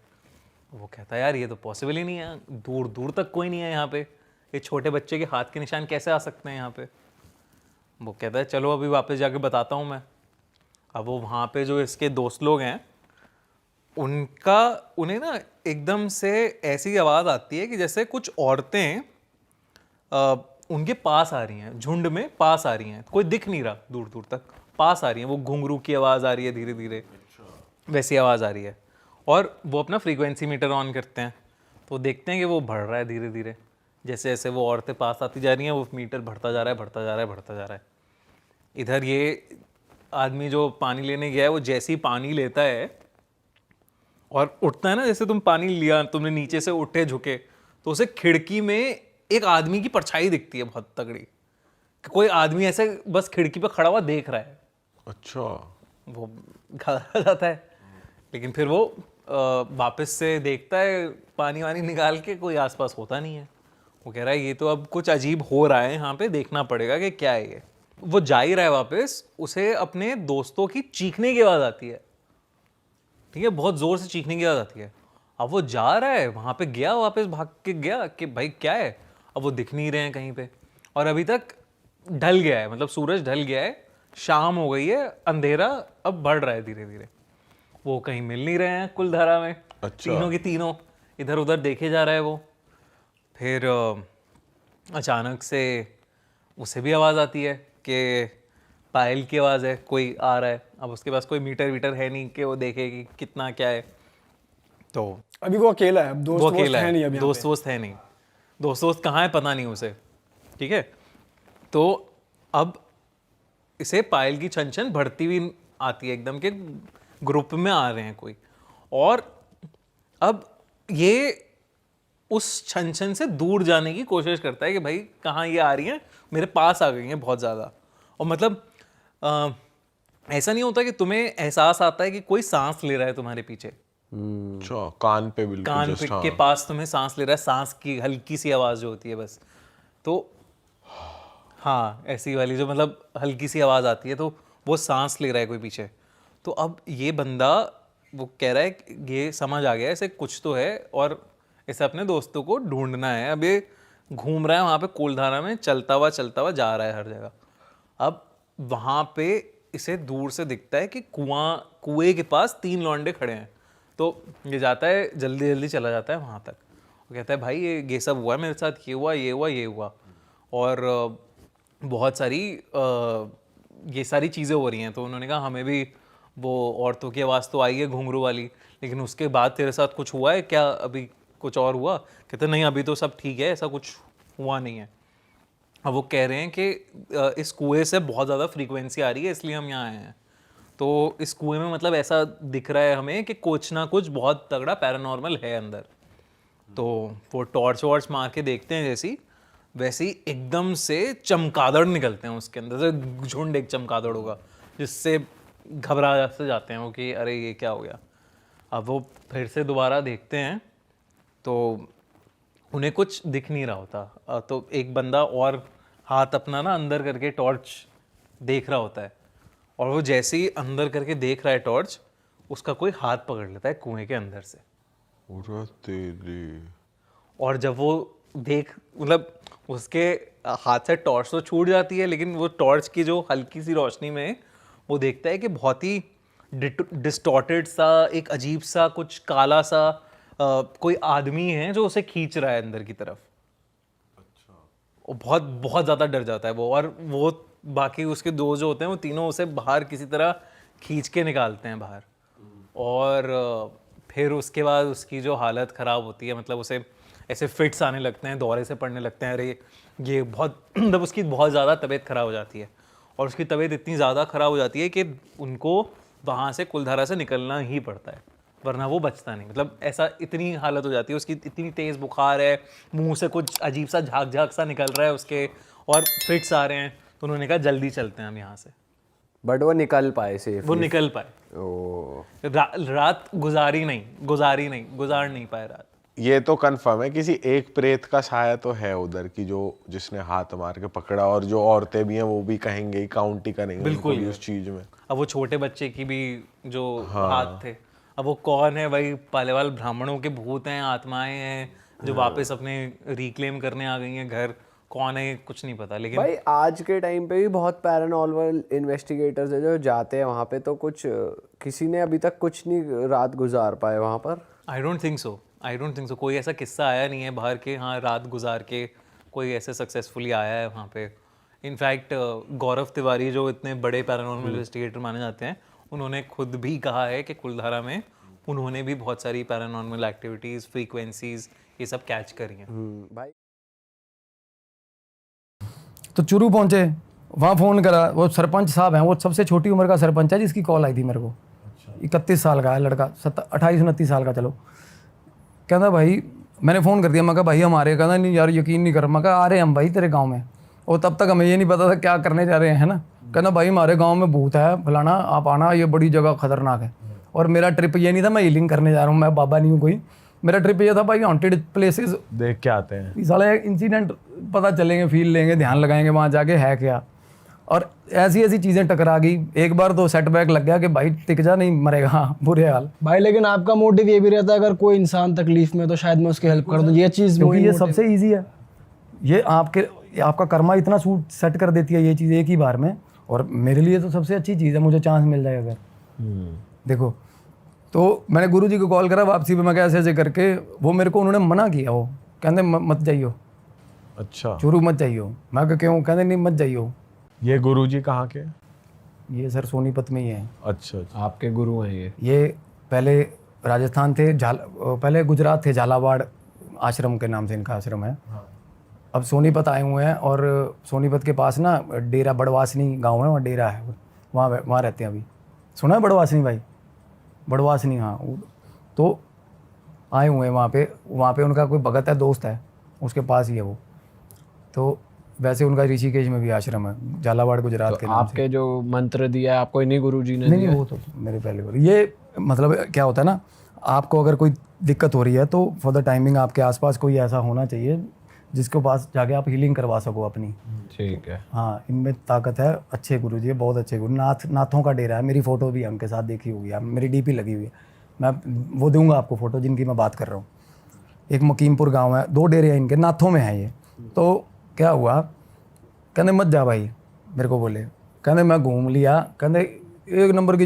वो कहता है यार ये तो पॉसिबल ही नहीं है, दूर दूर तक कोई नहीं है यहाँ पे, ये छोटे बच्चे के हाथ के निशान कैसे आ सकते हैं यहाँ पे। वो कहता है चलो अभी वापस जाके बताता हूँ मैं। अब वो वहाँ पे जो इसके दोस्त लोग हैं उन्हें ना एकदम से ऐसी आवाज़ आती है कि जैसे कुछ औरतें उनके पास आ रही हैं, झुंड में पास आ रही हैं। कोई दिख नहीं रहा, दूर दूर तक पास आ रही हैं। वो घुंघरू की आवाज़ आ रही है धीरे धीरे, वैसी आवाज़ आ रही है। और वो अपना फ्रीक्वेंसी मीटर ऑन करते हैं तो देखते हैं कि वो बढ़ रहा है धीरे धीरे। जैसे जैसे वो औरतें पास आती जा रही हैं वो मीटर बढ़ता जा रहा है। इधर ये आदमी जो पानी लेने गया है वो जैसे ही पानी लेता है और उठता है ना, जैसे तुम पानी लिया, तुमने नीचे से उठे झुके तो उसे खिड़की में एक आदमी की परछाई दिखती है बहुत तगड़ी। कोई आदमी ऐसे बस खिड़की पे खड़ा हुआ देख रहा है। अच्छा। वो घबरा जाता है, लेकिन फिर वो वापस से देखता है पानी वानी निकाल के, कोई आसपास होता नहीं है। वो कह रहा है ये तो अब कुछ अजीब हो रहा है यहाँ पे, देखना पड़ेगा कि क्या है ये। वो जा ही रहा है वापस, उसे अपने दोस्तों की चीखने की आवाज़ आती है। ठीक है, बहुत ज़ोर से चीखने की आवाज़ आती है। अब वो जा रहा है वहां पे, गया वापस भाग के गया कि भाई क्या है, अब वो दिख नहीं रहे हैं कहीं पे, और अभी तक ढल गया है, मतलब सूरज ढल गया है, शाम हो गई है, अंधेरा अब बढ़ रहा है धीरे धीरे। वो कहीं मिल नहीं रहे हैं कुलधारा में। अच्छा। तीनों की तीनों इधर उधर देखे जा रहा है वो। फिर अचानक से उसे भी आवाज़ आती है कि पायल की आवाज़ है, कोई आ रहा है। अब उसके पास कोई मीटर वीटर है नहीं कि वो देखे कि कितना क्या है, तो अभी वो अकेला है, दोस्त वो वोस्त अकेला है नहीं है, अभी दोस्त वोस्त है नहीं, दोस्त वोस्त कहाँ है पता नहीं उसे, ठीक है। तो अब इसे पायल की छन छन बढ़ती हुई आती है एकदम के, ग्रुप में आ रहे हैं कोई, और अब ये उस छन छन से दूर जाने की कोशिश करता है कि भाई कहाँ ये आ रही हैं, मेरे पास आ गई हैं बहुत ज़्यादा। और मतलब ऐसा नहीं होता कि तुम्हें एहसास आता है कि कोई सांस ले रहा है तुम्हारे पीछे, अच्छा, कान पे बिल्कुल कान just, के पास तुम्हें सांस ले रहा है, सांस की हल्की सी आवाज़ जो होती है बस, तो हाँ ऐसी वाली जो मतलब हल्की सी आवाज़ आती है, तो वो सांस ले रहा है कोई पीछे। तो अब ये बंदा वो कह रहा है कि ये समझ आ गया ऐसे कुछ तो है, और इसे अपने दोस्तों को ढूंढना है। अब ये घूम रहा है वहाँ पे कोलधारा में, चलता हुआ जा रहा है हर जगह। अब वहाँ पे इसे दूर से दिखता है कि कुएं के पास 3 लौंडे खड़े हैं, तो ये जाता है जल्दी जल्दी चला जाता है वहाँ तक। वो कहता है भाई ये सब हुआ है मेरे साथ, ये हुआ ये हुआ ये हुआ, और बहुत सारी ये सारी चीज़ें हो रही हैं। तो उन्होंने कहा हमें भी वो औरतों की आवाज़ तो आई है घुंघरू वाली, लेकिन उसके बाद तेरे साथ कुछ हुआ है क्या, अभी कुछ और हुआ? कहते नहीं अभी तो सब ठीक है, ऐसा कुछ हुआ नहीं है। अब वो कह रहे हैं कि इस कुएं से बहुत ज़्यादा फ्रीक्वेंसी आ रही है इसलिए हम यहाँ आए हैं। तो इस कुएं में मतलब ऐसा दिख रहा है हमें कि कुछ ना कुछ बहुत तगड़ा पैरानॉर्मल है अंदर। तो वो टॉर्च वॉर्च मार के देखते हैं वैसी एकदम से चमगादड़ निकलते हैं उसके अंदर से, झुंड एक चमगादड़ होगा जिससे घबरा से जाते हैं वो कि अरे ये क्या हो गया। अब वो फिर से दोबारा देखते हैं तो उन्हें कुछ दिख नहीं रहा होता। तो एक बंदा और हाथ अपना ना अंदर करके टॉर्च देख रहा होता है, और वो जैसे ही अंदर करके देख रहा है टॉर्च, उसका कोई हाथ पकड़ लेता है कुएं के अंदर से। उरा तेरी। और जब वो देख मतलब उसके हाथ से टॉर्च तो छूट जाती है, लेकिन वो टॉर्च की जो हल्की सी रोशनी में वो देखता है कि बहुत ही डिस्टॉर्टेड सा, एक अजीब सा कुछ काला सा कोई आदमी है जो उसे खींच रहा है अंदर की तरफ। वो बहुत बहुत ज़्यादा डर जाता है वो, और वो बाकी उसके दो जो होते हैं वो तीनों उसे बाहर किसी तरह खींच के निकालते हैं बाहर। और फिर उसके बाद उसकी जो हालत ख़राब होती है, मतलब उसे ऐसे फिट्स आने लगते हैं, दौरे से पड़ने लगते हैं, अरे ये बहुत मतलब उसकी बहुत ज़्यादा तबीयत ख़राब हो जाती है। और उसकी तबीयत इतनी ज़्यादा ख़राब हो जाती है कि उनको वहाँ से कुलधारा से निकलना ही पड़ता है, वरना वो बचता नहीं। मतलब ऐसा इतनी हालत हो जाती है उसकी, इतनी तेज़ बुखार है, मुंह से कुछ अजीब सा झाग झाग सा निकल रहा है उसके, और फिट्स आ रहे हैं। तो उन्होंने कहा जल्दी चलते हैं हम यहाँ से। बट वो निकल पाए सेफ? वो निकल पाए। ओ रात गुजार नहीं पाए रात। ये तो कंफर्म है किसी एक प्रेत का साया तो है उधर की, जो जिसने हाथ मार के पकड़ा, और जो औरतें भी हैं वो भी कहेंगे, काउंट ही करेंगे बिल्कुल उस चीज में। अब वो छोटे बच्चे की भी जो हाथ थे, अब वो कौन है भाई? पालेवाल ब्राह्मणों के भूत हैं, आत्माएं हैं जो वापस अपने रिक्लेम करने आ गई हैं घर। कौन है कुछ नहीं पता। लेकिन भाई आज के टाइम पे भी बहुत पैरानॉर्मल इन्वेस्टिगेटर्स है जो जाते हैं वहाँ पे, तो कुछ किसी ने अभी तक कुछ नहीं रात गुजार पाए वहाँ पर। आई डोंट थिंक सो कोई ऐसा किस्सा आया नहीं है बाहर के, हाँ रात गुजार के कोई ऐसे सक्सेसफुली आया है वहाँ पे। इनफैक्ट गौरव तिवारी जो इतने बड़े पैरानॉर्मल इन्वेस्टिगेटर माने जाते हैं, उन्होंने खुद भी कहा है कि कुलधारा में उन्होंने भी बहुत सारी पैरानॉर्मल एक्टिविटीज़, फ्रीक्वेंसीज ये सब कैच करी हैं। भाई तो चुरू पहुंचे, वहाँ फ़ोन करा, वो सरपंच साहब हैं, वो सबसे छोटी उम्र का सरपंच है जिसकी कॉल आई थी मेरे को। 31 साल का है लड़का, 28-29 साल का। चलो कहता भाई, मैंने फ़ोन कर दिया, मैं कहा भाई हमारे, कहता नहीं यार यकीन नहीं कर, मैं कहा आ रहे हम भाई तेरे गांव में। और तब तक हमें ये नहीं पता था क्या करने जा रहे हैं, है ना। कहना भाई हमारे गांव में भूत है फलाना, आप आना, ये बड़ी जगह खतरनाक है। और मेरा ट्रिप ये नहीं था मैं हीलिंग करने जा रहा हूँ, मैं बाबा नहीं हूँ कोई, मेरा ट्रिप ये था भाई हॉन्टेड प्लेसेस देख के आते हैं। साले इंसिडेंट पता चलेंगे, फील लेंगे, ध्यान लगाएंगे वहाँ जाके है क्या। और ऐसी ऐसी चीज़ें टकरा गई। एक बार तो सेटबैक लग गया कि भाई टिक जा, नहीं मरेगा, बुरे हाल। भाई लेकिन आपका मोटिव ये भी रहता है अगर कोई इंसान तकलीफ में तो शायद मैं उसकी हेल्प कर दूं, ये चीज़ क्योंकि ये सबसे ईजी है। ये आपका कर्मा इतना सूट सेट कर देती है ये चीज़ एक ही बार में। और मेरे लिए तो सबसे अच्छी चीज़ है, मुझे चांस मिल जाए अगर। देखो, तो मैंने गुरुजी को कॉल करा वापसी पे, मैं क्या ऐसे ऐसे करके, वो मेरे को उन्होंने मना किया, वो कहते मत जाइयो, अच्छा, चूरू मत जाइयो। मैं कहा क्यों? कहते नहीं मत जाइयो। ये गुरुजी कहाँ के? ये सर सोनीपत में ही है। अच्छा अच्छा। आपके गुरु हैं ये पहले राजस्थान थे, पहले गुजरात थे, झालावाड़ आश्रम के नाम से इनका आश्रम है। अब सोनीपत आए हुए हैं, और सोनीपत के पास ना डेरा बड़वासनी गांव है, वहाँ डेरा है, वहाँ रहते हैं अभी। सुना है बड़वासनी भाई? बड़वासनी, हाँ। तो आए हुए हैं वहाँ पे उनका कोई भगत है, दोस्त है, उसके पास ही है वो। तो वैसे उनका ऋषिकेश में भी आश्रम है, झालावाड़ गुजरात के नाम से। आपके जो मंत्र दिया है आपको इन्हीं गुरुजी ने नहीं, वो तो मेरे पहले गुरु। ये मतलब क्या होता है ना, आपको अगर कोई दिक्कत हो रही है तो फॉर द टाइमिंग आपके आसपास कोई ऐसा होना चाहिए जिसके पास जाके आप हीलिंग करवा सको अपनी। ठीक है। हाँ, इनमें ताकत है। अच्छे गुरु जी है, बहुत अच्छे गुरु। नाथों का डेरा है, मेरी फ़ोटो भी है उनके साथ, देखी होगी आप, मेरी डीपी लगी हुई है। मैं वो दूंगा आपको फ़ोटो जिनकी मैं बात कर रहा हूँ। एक मकीमपुर गांव है, 2 डेरे हैं इनके, नाथों में है ये। तो क्या हुआ, कहते मत जा भाई, मेरे को बोले, कहते मैं घूम लिया, कहते एक नंबर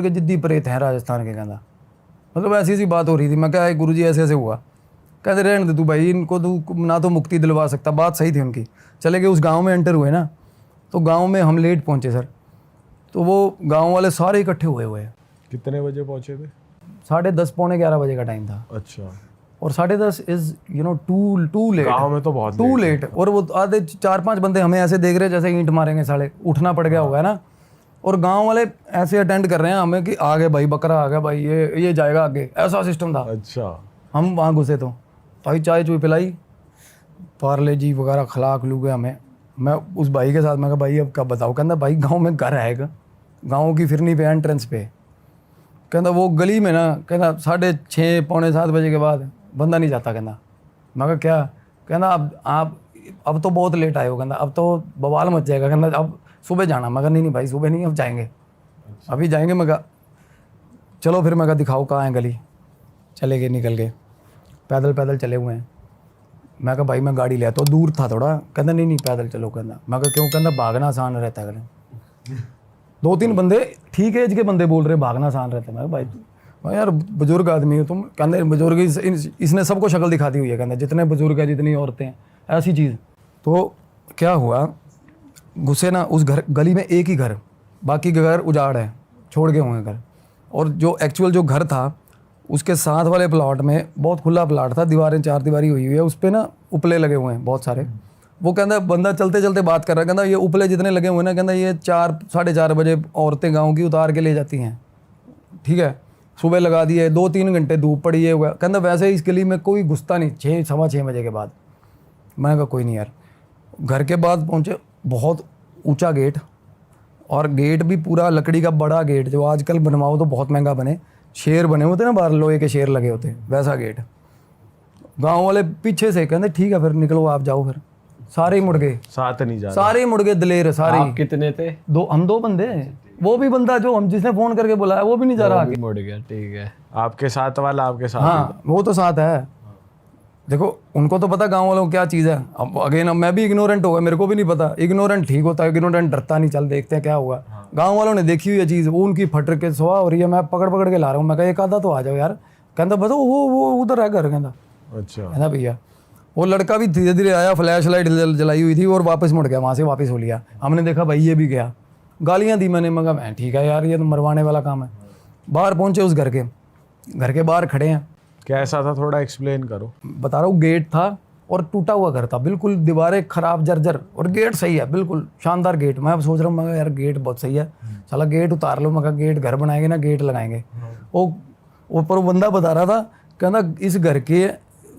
के जिद्दी प्रेत हैं राजस्थान के। कहता मतलब ऐसी ऐसी बात हो रही थी। मैं क्या गुरु जी ऐसे ऐसे हुआ। कहते रहने दे तू भाई, इनको तू ना तो मुक्ति दिलवा सकता। बात सही थी उनकी। चले गए, उस गांव में एंटर हुए ना, तो गांव में हम लेट पहुंचे सर। तो वो गांव वाले सारे इकट्ठे हुए हैं। कितने बजे पहुंचे थे? 10:30 पौने 11 बजे का टाइम था। अच्छा। और 10:30 इज टू लेट। गाँव में तो बहुत टू लेट। और वो आधे 4-5 बंदे हमें ऐसे देख रहे जैसे ईंट मारेंगे साले, उठना पड़ गया होगा ना। और गांव वाले ऐसे अटेंड कर रहे हैं हमें कि आ गए भाई, बकरा आ गया भाई, ये जाएगा आगे, ऐसा सिस्टम था। अच्छा। हम वहाँ घुसे तो भाई चाय चुई पिलाई, पार्ले जी वगैरह खिला खलू गए हमें। मैं उस भाई के साथ, मैं कहा भाई अब क्या बताओ। कहता भाई गांव में घर आएगा, गांव की फिरनी पे, एंट्रेंस पे। कहता वो गली में ना, कहता 6:30 पौने 7 बजे के बाद बंदा नहीं जाता। कहता मैं कहा क्या? कहता अब तो बहुत लेट आए हो, कहता अब तो बवाल मच जाएगा, कहता अब सुबह जाना। मैं कहा नहीं भाई सुबह नहीं, अब जाएंगे, अभी जाएंगे। मैं कहा चलो फिर। मैं कहा दिखाओ कहाँ है गली। चले गए, निकल गए, पैदल चले हुए हैं। मैं कहा भाई मैं गाड़ी ले आता हूँ, दूर था थोड़ा। कहता नहीं पैदल चलो। कहता मैं कहा क्यों? कहता भागना आसान रहता है। 2-3 बंदे ठीक एज के बंदे बोल रहे भागना आसान रहता है। मैं भाई यार बुजुर्ग आदमी हो तुम। कहते बुजुर्ग इसने सबको शक्ल दिखा दी हुई है। कहते जितने बुजुर्ग है, जितनी औरतें हैं, ऐसी चीज़। तो क्या हुआ, घुसे ना उस गली में, एक ही घर, बाकी के घर उजाड़ है, छोड़ गए हुए घर। और जो एक्चुअल जो घर था उसके साथ वाले प्लॉट में, बहुत खुला प्लॉट था, दीवारें 4 दीवारी हुई है, उस पर ना उपले लगे हुए हैं बहुत सारे। वो कहता बंदा चलते चलते बात कर रहा है, कहता ये उपले जितने लगे हुए हैं ना, कहता ये 4-4:30 बजे औरतें गाँव की उतार के ले जाती हैं। ठीक है, सुबह लगा दिए, 2-3 घंटे धूप पड़ी है। कहता वैसे इस गली में कोई घुसता नहीं 6-6:15 बजे के बाद। मैंने कहा कोई नहीं यार। घर के बाद पहुँचे, बहुत ऊंचा गेट, और गेट भी पूरा लकड़ी का बड़ा गेट, जो आजकल बनवाओ तो बहुत महंगा बने, शेर बने होते ना बाहर, लोहे के शेर लगे होते, वैसा गेट। गांव वाले पीछे से कहते ठीक है फिर निकलो आप जाओ। फिर सारे ही मुड़ गए, साथ नहीं जा रहे। सारे ही मुड़ गए, दलेर सारे। आप कितने थे? हम 2 बंदे। वो भी बंदा जो हम जिसने फोन करके बुलाया वो भी नहीं जा रहा आगे। मुड़ गया। ठीक है। आपके साथ वाला आपके साथ? हाँ, वो तो साथ है। देखो उनको तो पता गांव वालों को क्या चीज़ है। अब अगेन मैं भी इग्नोरेंट हो गया, मेरे को भी नहीं पता। इग्नोरेंट ठीक होता है, इग्नोरेंट डरता नहीं, चल देखते हैं क्या हुआ। गांव वालों ने देखी हुई है चीज़, वो उनकी फटर के सुहा हो रही है, मैं पकड़ के ला रहा हूँ। मैं कहा एक आधा तो आ जाओ यार। कहता बता वो उधर है घर। कहता अच्छा। है ना भैया। वो लड़का भी धीरे धीरे आया, फ्लैश लाइट जलाई हुई थी, और वापस मुड़ गया, वहाँ से वापस हो लिया। हमने देखा भाई ये भी गया, गालियाँ दी मैंने। मगा मैं ठीक है यार, ये तो मरवाने वाला काम है। बाहर पहुँचे, उस घर के बाहर खड़े हैं। कैसा था, थोड़ा एक्सप्लेन करो। बता रहा हूँ, गेट था और टूटा हुआ घर था, बिल्कुल दीवारें खराब जर्जर, और गेट सही है, बिल्कुल शानदार गेट। मैं सोच रहा हूँ मगर यार गेट बहुत सही है, साला गेट उतार लो। मगर गेट घर बनाएंगे ना, गेट लगाएंगे। वो ऊपर बंदा बता रहा था, कहना इस घर के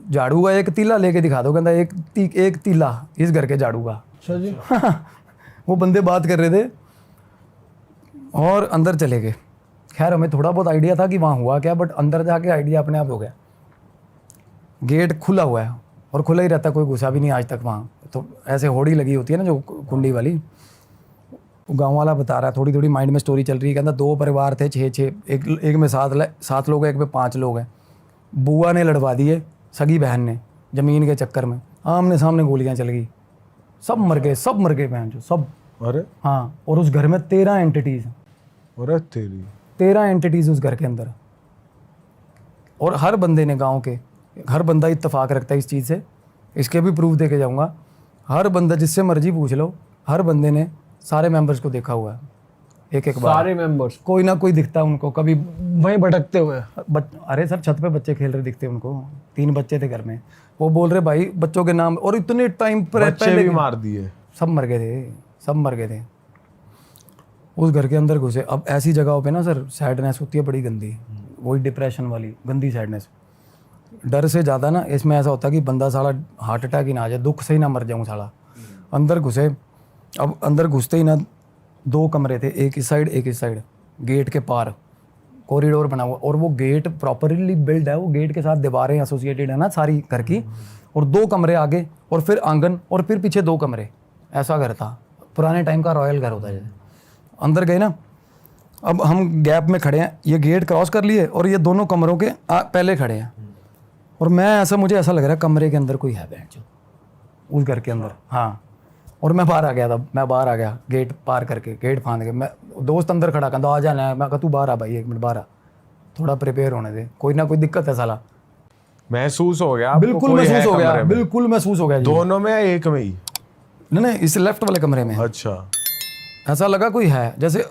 झाड़ू का एक तीला लेके दिखा दो। कहता एक तीला इस घर के झाड़ू का। अच्छा जी। वो बंदे बात कर रहे थे और अंदर चले गए। खैर हमें थोड़ा बहुत आइडिया था कि वहाँ हुआ क्या, बट अंदर जाके आइडिया अपने आप हो गया। गेट खुला हुआ है और खुला ही रहता है, कोई घुसा भी नहीं आज तक वहाँ। तो ऐसे होड़ी लगी होती है ना जो कुंडी वाली, वो गांव वाला बता रहा है, थोड़ी थोड़ी माइंड में स्टोरी चल रही है। कहता 2 परिवार थे, 6 एक में 7 लोग हैं, एक में 5 लोग हैं। बुआ ने लड़वा दिए सगी बहन ने ज़मीन के चक्कर में, आमने सामने गोलियां चल गई, सब मर गए बहन जो सब। अरे हाँ, और उस घर में 13 एंटिटीज़, अरे तेरी 13 एंटिटीज़ उस घर के अंदर। और हर बंदे ने, गांव के हर बंदा इत्तेफाक रखता है इस चीज़ से, इसके भी प्रूफ दे के जाऊँगा। हर बंदा, जिससे मर्जी पूछ लो, हर बंदे ने सारे मेंबर्स को देखा हुआ है एक बार। सारे मेंबर्स कोई ना कोई दिखता है उनको, कभी वहीं भटकते हुए। अरे सर, छत पे बच्चे खेल रहे दिखते उनको, 3 बच्चे थे घर में। वो बोल रहे भाई बच्चों के नाम, और इतने टाइम पर बच्चे भी मार दिए। सब मर गए थे उस घर के अंदर घुसे। अब ऐसी जगहों पे ना सर सैडनेस होती है बड़ी गंदी, वही डिप्रेशन वाली गंदी सैडनेस। डर से ज़्यादा ना इसमें ऐसा होता है कि बंदा साला हार्ट अटैक ही ना आ जाए, दुख से ही ना मर जाऊँ साला। अंदर घुसे, अब अंदर घुसते ही ना 2 कमरे थे, एक इस साइड एक इस साइड, गेट के पार कॉरिडोर बना हुआ, और वो गेट प्रॉपरली बिल्ड है, वो गेट के साथ दीवारें एसोसिएटेड है ना सारी घर की, और 2 कमरे आगे, और फिर आंगन, और फिर पीछे 2 कमरे। ऐसा घर था, पुराने टाइम का रॉयल घर होता है जैसे। अंदर गए ना, अब हम गैप में खड़े हैं, ये गेट क्रॉस कर लिए और ये दोनों कमरों के पहले खड़े हैं, और मुझे ऐसा लग रहा है कमरे के अंदर कोई है बैठ उस घर के अंदर। हाँ, और मैं बाहर आ गया गेट पार करके, गेट फांद के। मैं दोस्त अंदर खड़ा कहता आ जाना है, मैं कहा तू बाहर आ भाई, 1 मिनट बाहर आ, थोड़ा प्रिपेयर होने दे, कोई ना कोई दिक्कत है साला। महसूस हो गया आपको? बिल्कुल कोई है महसूस हो गया, कमरे में? बिल्कुल महसूस हो गया जी। दोनों में या एक में ही? नहीं, इस लेफ्ट वाले कमरे में। अच्छा, ऐसा लगा कोई है, जैसे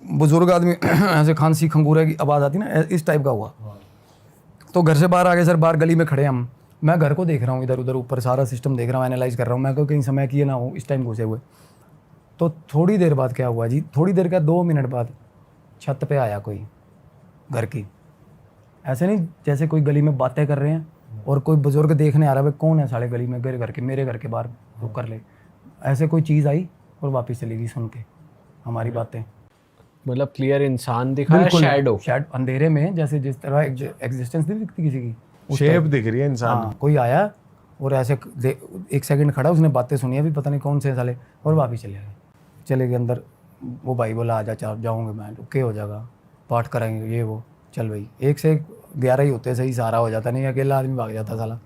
बुजुर्ग आदमी ऐसे खांसी खंगूरे की आवाज़ आती ना, इस टाइप का हुआ। तो घर से बाहर आ गए सर, बाहर गली में खड़े हम, मैं घर को देख रहा हूँ, इधर उधर ऊपर सारा सिस्टम देख रहा हूँ, एनालाइज कर रहा हूँ, मैं कहीं समय किए ना हो इस टाइम घुसे हुए। तो थोड़ी देर बाद क्या हुआ जी, थोड़ी देर का 2 मिनट बाद छत पे आया कोई घर की, ऐसे नहीं जैसे कोई गली में बातें कर रहे हैं और कोई बुजुर्ग देखने आ रहा है, भाई कौन है साले गली में, मेरे घर के बाहर रुक कर ले, ऐसे कोई चीज़ आई और वापस चली गई सुन के हमारी बातें। मतलब क्लियर इंसान दिखा है, शैडो अंधेरे में, जैसे जिस तरह एग्जिस्टेंस नहीं दिखती किसी की, शेप दिख रही है इंसान। हाँ, कोई आया और ऐसे 1 सेकंड खड़ा, उसने बातें सुनी अभी पता नहीं कौन से साले, और वापिस चले गए अंदर। वो भाई बोला आजा जाऊँगे मैं, ओके हो जाएगा, पाठ कराएंगे ये वो, चल भाई 1 से 11 ही होते, सही सारा हो जाता, नहीं अकेला आदमी भाग जाता साला।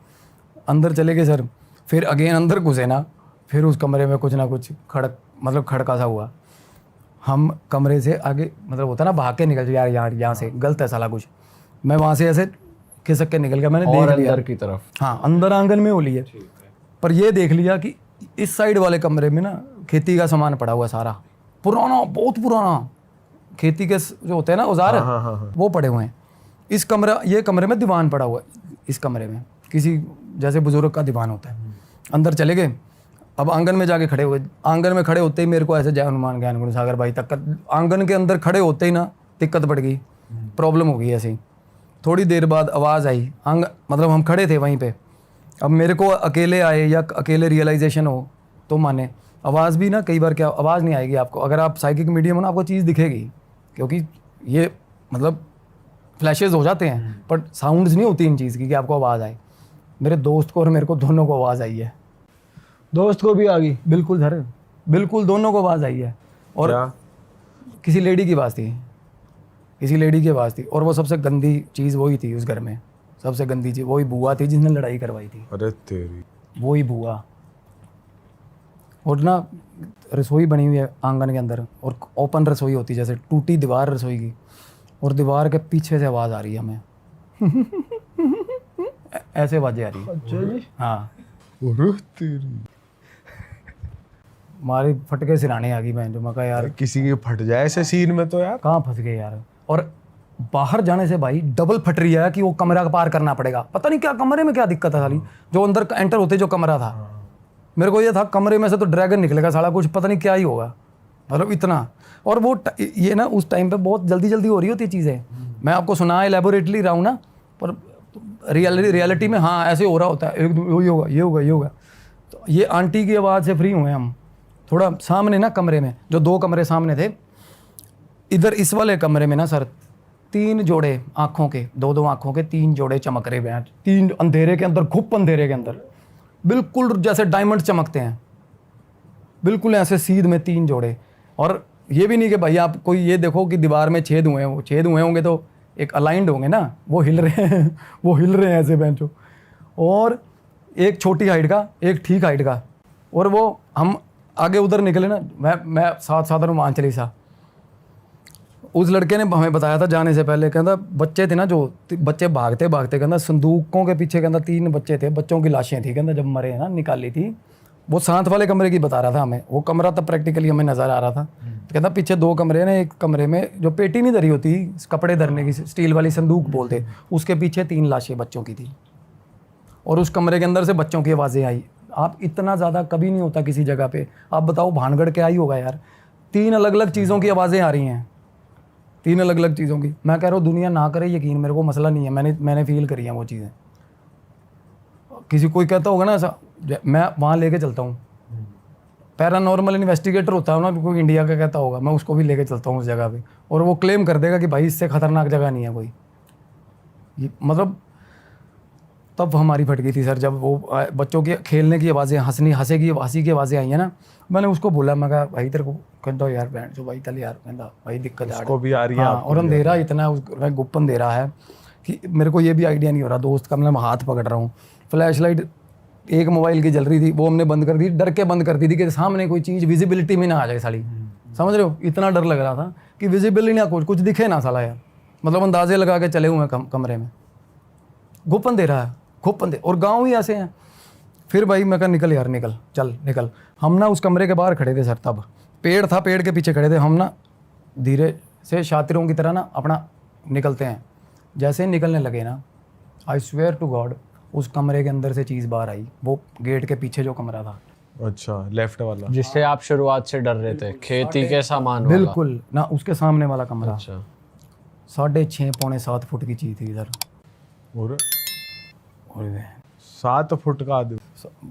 अंदर चले गए सर, फिर अगेन अंदर घुसे ना, फिर उस कमरे में कुछ ना कुछ खड़का सा हुआ। हम कमरे से आगे, मतलब होता ना भाग के निकल यार यहाँ से गलत है साला कुछ, मैं वहाँ से ऐसे खिसक के निकल गया, मैंने देख लिया अंदर की तरफ। हाँ, अंदर आंगन में होली है, पर ये देख लिया कि इस साइड वाले कमरे में ना खेती का सामान पड़ा हुआ सारा, पुराना, बहुत पुराना खेती के जो होते हैं ना औजार, वो पड़े हुए हैं। ये कमरे में दीवान पड़ा हुआ है, इस कमरे में किसी जैसे बुजुर्ग का दीवान होता है। अंदर चले गए, अब आंगन में जाके खड़े हुए, आंगन में खड़े होते ही मेरे को ऐसे जय हनुमान ज्ञान गुण सागर भाई तक, आंगन के अंदर खड़े होते ही ना दिक्कत बढ़ गई, प्रॉब्लम हो गई ऐसे ही। थोड़ी देर बाद आवाज़ आई, मतलब हम खड़े थे वहीं पे, अब मेरे को अकेले आए या अकेले रियलाइजेशन हो तो माने, आवाज़ भी ना कई बार क्या आवाज़ नहीं आएगी आपको, अगर आप साइकिक मीडियम हो ना आपको चीज़ दिखेगी, क्योंकि ये मतलब फ्लैशेज हो जाते हैं, बट साउंड्स नहीं होती इन चीज़ की कि आपको आवाज़ आए। मेरे दोस्त को और मेरे को दोनों को आवाज़ आई है, दोस्त को भी आ गई? बिल्कुल सर, बिल्कुल दोनों को आवाज़ आई है। और किसी लेडी की आवाज़ थी, और वो सबसे गंदी चीज़ वही थी उस घर में, सबसे गंदी चीज़ वही बुआ थी जिसने लड़ाई करवाई थी। अरे तेरी, वही बुआ। और ना रसोई बनी हुई है आंगन के अंदर, और ओपन रसोई होती है, जैसे टूटी दीवार रसोई की, और दीवार के पीछे से आवाज़ आ रही है हमें ऐसे आवाज़ें आ रही है। अच्छा जी। हाँ, अरे तेरी, हमारी फटके सिराने आ गई मैं, जो मैं कहा यार किसी की फट जाए ऐसे सीन में तो यार। कहाँ फंस गए यार। और बाहर जाने से भाई डबल फट रही है कि वो कमरा पार करना पड़ेगा, पता नहीं क्या कमरे में क्या दिक्कत है साली, जो अंदर एंटर होते जो कमरा था, मेरे को ये था कमरे में से तो ड्रैगन निकलेगा साला, कुछ पता नहीं क्या ही होगा, मतलब इतना। और वो ये ना उस टाइम पे बहुत जल्दी जल्दी हो रही होती चीज़ें, मैं आपको सुना एलेबोरेटली रहा हूँ ना, पर रियलिटी में हाँ ऐसे हो रहा होता है, ये होगा। तो ये आंटी की आवाज़ से फ्री हुए हम, थोड़ा सामने ना कमरे में, जो 2 कमरे सामने थे, इधर इस वाले कमरे में ना सर 3 जोड़े आँखों के, 2 आँखों के 3 जोड़े चमक रहे हैं, 3 अंधेरे के अंदर, घुप अंधेरे के अंदर, बिल्कुल जैसे डायमंड चमकते हैं, बिल्कुल ऐसे सीध में 3 जोड़े। और ये भी नहीं कि भाई आप कोई ये देखो कि दीवार में छेद हुए हैं, वो छेद हुए होंगे तो एक अलाइंड होंगे ना, वो हिल रहे हैं वो हिल रहे हैं ऐसे बेंचो। और एक छोटी हाइट का, एक ठीक हाइट का, और वो हम आगे उधर निकले ना, मैं साथ साथ अनुमान चली सा। उस लड़के ने हमें बताया था जाने से पहले, कहता बच्चे थे ना जो बच्चे भागते भागते, कहता संदूकों के पीछे, कहता 3 बच्चे थे, बच्चों की लाशें थी, कहता जब मरे हैं ना निकाली थी। वो साथ वाले कमरे की बता रहा था हमें, वो कमरा तब प्रैक्टिकली हमें नज़र आ रहा था। तो कहता पीछे 2 कमरे ने, एक कमरे में जो पेटी नहीं धरी होती कपड़े धरने की, स्टील वाली संदूक बोलते, उसके पीछे 3 लाशें बच्चों की थी। और उस कमरे के अंदर से बच्चों की आवाज़ें आई। आप इतना ज़्यादा कभी नहीं होता किसी जगह पे, आप बताओ भानगढ़ क्या ही होगा यार। 3 अलग अलग चीज़ों की आवाज़ें आ रही हैं, 3 अलग अलग चीज़ों की। मैं कह रहा हूँ दुनिया ना करे यकीन, मेरे को मसला नहीं है, मैंने फील करी है वो चीज़ें। किसी कोई कहता होगा ना ऐसा, मैं वहाँ लेके चलता हूँ। पैरानॉर्मल इन्वेस्टिगेटर होता है ना कोई इंडिया का, कहता होगा मैं उसको भी लेके चलता हूँ उस जगह पे, और वो क्लेम कर देगा कि भाई इससे खतरनाक जगह नहीं है कोई। मतलब तब हमारी फट गई थी सर, जब वो बच्चों की खेलने की आवाज़ें, हंसी की आवाज़ें आई हैं ना। मैंने उसको बोला, मैं कहा भाई तेरे को, कहता यार बैंड जो भाई तल यार, कहता भाई दिक्कत उसको भी आ रही है। हाँ, और अंधेरा इतना है, गुप्पन दे रहा है कि मेरे को ये भी आइडिया नहीं हो रहा दोस्त का, मैं हाथ पकड़ रहा हूँ। फ्लैश लाइट एक मोबाइल की जल रही थी, वो हमने बंद कर दी, डर के बंद कर दी थी कि सामने कोई चीज़ विजिबिलिटी में ना आ जाए साली, समझ रहे हो। इतना डर लग रहा था कि विजिबिलिटी ना कुछ दिखे ना साला यार, मतलब अंदाजे लगा के चले हुए हैं कमरे में, गुप्पन दे रहा है, गुप्पन दे। और गाँव ही ऐसे हैं। फिर भाई मैं कहा निकल यार, निकल, चल निकल। हम ना उस कमरे के बाहर खड़े थे सर, तब पेड़ था, पेड़ के पीछे खड़े थे हम ना, धीरे से शातिरों की तरह ना अपना निकलते हैं। जैसे ही निकलने लगे ना, आई स्वेयर टू गॉड उस कमरे के अंदर से चीज़ बाहर आई, वो गेट के पीछे जो कमरा था। अच्छा, लेफ्ट वाला जिससे आप शुरुआत से डर रहे थे, खेती के सामान वाला। बिल्कुल ना, उसके सामने वाला कमरा। अच्छा, 6.5 पौने 7 फुट की चीज़ थी सर। और और 7 फुट का आदमी,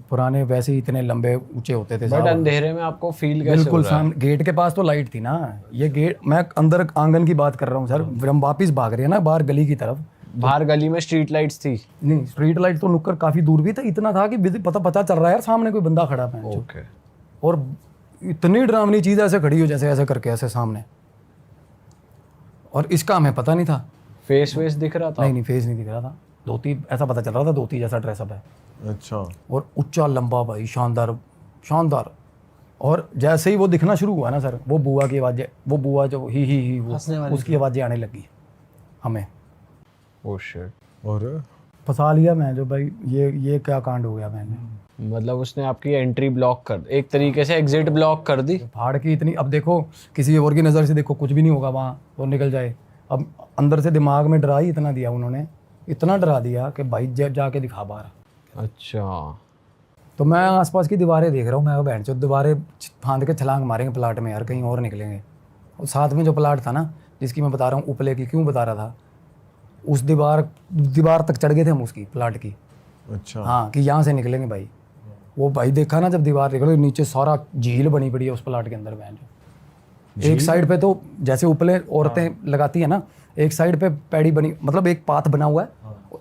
पुराने वैसे ही इतने लंबे ऊंचे होते थे बट साहब। अंधेरे में आपको फील कैसे हो बिल्कुल रहा है? सामने गेट के पास तो लाइट थी ना, ये गेट, मैं अंदर आंगन की बात कर रहा हूँ सर। हम वापिस भाग रहे हैं ना बाहर गली की तरफ। बाहर गली में स्ट्रीट लाइट्स थी? नहीं, स्ट्रीट लाइट तो नुक्कड़ काफी दूर भी था, इतना था कि पता चल रहा है यार सामने कोई बंदा खड़ा है। ओके। और इतनी डरावनी चीज ऐसे खड़ी हो, जैसे ऐसे करके ऐसे सामने, और इसका हमें पता नहीं था। फेस वेस दिख रहा था? नहीं, फेस नहीं दिख रहा था। धोती ऐसा पता चल रहा था, धोती जैसा ड्रेसअप है। अच्छा, और ऊंचा लंबा भाई, शानदार शानदार। और जैसे ही वो दिखना शुरू हुआ ना सर, वो बुआ की आवाज़ें, वो बुआ जो ही वो उसकी आवाज़ें आने लगी हमें। Oh shit. और फंसा लिया मैं, जो भाई ये क्या कांड हो गया मैंने। मतलब उसने आपकी एंट्री ब्लॉक कर, एक तरीके से एग्जिट ब्लॉक कर दी। पहाड़ की इतनी, अब देखो किसी और की नज़र से देखो कुछ भी नहीं होगा वहाँ, वो निकल जाए। अब अंदर से दिमाग में डरा ही इतना दिया उन्होंने, इतना डरा दिया कि भाई जाके दिखा बाहर। अच्छा। तो मैं आसपास की दीवारें देख रहा हूँ, मैं बहन चो दीवारें फांद के छलांग मारेंगे प्लाट में यार, कहीं और निकलेंगे। और साथ में जो प्लाट था ना, जिसकी मैं बता रहा हूँ उपले की, क्यों बता रहा था, उस दीवार तक चढ़ गए थे हम उसकी प्लाट की। अच्छा, हाँ, कि यहाँ से निकलेंगे भाई। वो भाई देखा ना, जब दीवार निकले नीचे सारा झील बनी पड़ी है उस प्लाट के अंदर बहन। एक साइड पे तो जैसे उपले औरतें लगाती है ना, एक साइड पे पैड़ी बनी, मतलब एक पाथ बना हुआ है,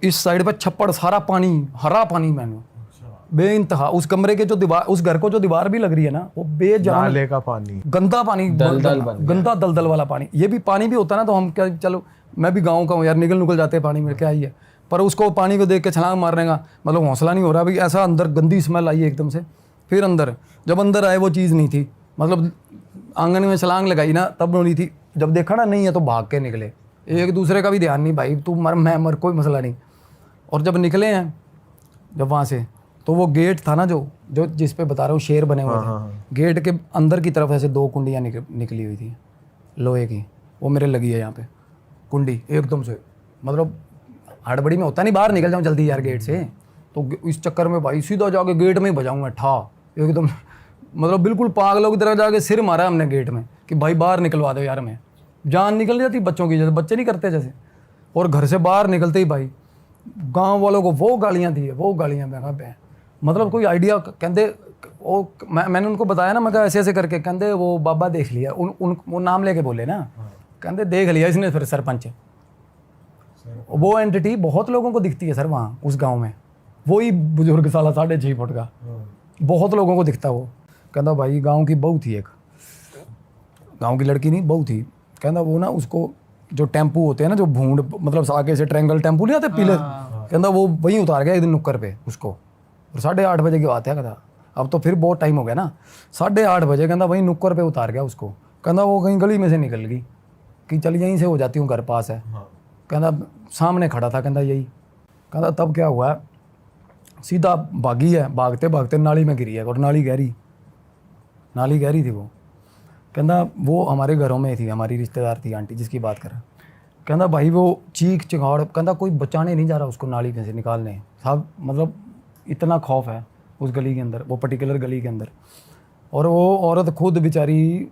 इस साइड पे छप्पड़, सारा पानी, हरा पानी मैंने बेइंतहा। उस कमरे के जो दीवार, उस घर को जो दीवार भी लग रही है ना, वो बेजान नाले का पानी, गंदा पानी, गंदा दलदल वाला पानी। ये भी पानी भी होता ना तो हम क्या, चलो मैं भी गाँव का हूँ यार, निकल जाते हैं पानी में, क्या ही है। पर उसको पानी को देख के छलांग मारने का मतलब हौसला नहीं हो रहा भाई। ऐसा अंदर गंदी स्मेल आई एकदम से। फिर अंदर जब अंदर आए वो चीज़ नहीं थी, मतलब आंगन में छलांग लगाई ना तब नहीं थी। जब देखा ना नहीं है तो भाग के निकले, एक दूसरे का भी ध्यान नहीं, भाई तू मर मैं मर, कोई मसला नहीं। और जब निकले हैं जब वहाँ से, तो वो गेट था ना जो जिस पे बता रहा हूँ शेर बने हुए थे, गेट के अंदर की तरफ ऐसे 2 कुंडियाँ निकली हुई थी लोहे की, वो मेरे लगी है यहाँ पे कुंडी एकदम से। मतलब हड़बड़ी में होता नहीं बाहर निकल जाऊँ जल्दी यार गेट से, तो इस चक्कर में भाई सीधा जाके गेट में ही बजाऊँगा ठा एकदम। मतलब बिल्कुल पागलों की तरह जाके सिर मारा हमने गेट में कि भाई बाहर निकलवा दो यार। हमें जान निकल जाती बच्चों की, जैसे बच्चे नहीं करते जैसे। और घर से बाहर निकलते ही भाई गांव वालों को वो गालियाँ दी है, वो गालियाँ मैं कहा मतलब कोई आइडिया। कहते वो मैंने उनको बताया ना, मैं कहा ऐसे ऐसे करके, कहते वो बाबा देख लिया, वो नाम लेके बोले ना, कहते देख लिया इसने फिर सरपंच। वो एंटिटी बहुत लोगों को दिखती है सर वहाँ उस गाँव में, वही बुजुर्ग साला 6.5 फुट का बहुत लोगों को दिखता। वो कहता भाई गाँव की बहू थी एक, गांव की लड़की नहीं, बहू थी। कहता वो ना उसको जो टेम्पू होते हैं ना, जो भूंड मतलब आगे से ट्रैंगल टेम्पू नहीं आते पीले, कहता वो वहीं उतार गया एक दिन नुक्कर पे उसको। और 8:30 बजे की बात है, कहता अब तो फिर बहुत टाइम हो गया ना, 8:30 बजे कहता वहीं नुक्कर पे उतार गया उसको। कहता वो कहीं गली में से निकल गई कि चल यहीं से हो जाती हूँ, घर पास है। कहता सामने खड़ा था, कहता यही। कहता तब क्या हुआ, सीधा भागी है, भागते भागते नाली में गिरी है, और नाली गहरी थी वो। कहता वो हमारे घरों में थी, हमारी रिश्तेदार थी आंटी जिसकी बात कर रहा। कहता भाई वो चीख चिहाड़, कहता कोई बचाने नहीं जा रहा उसको नाली में से निकालने, सब मतलब इतना खौफ है उस गली के अंदर, वो पर्टिकुलर गली के अंदर। और वो औरत खुद बेचारी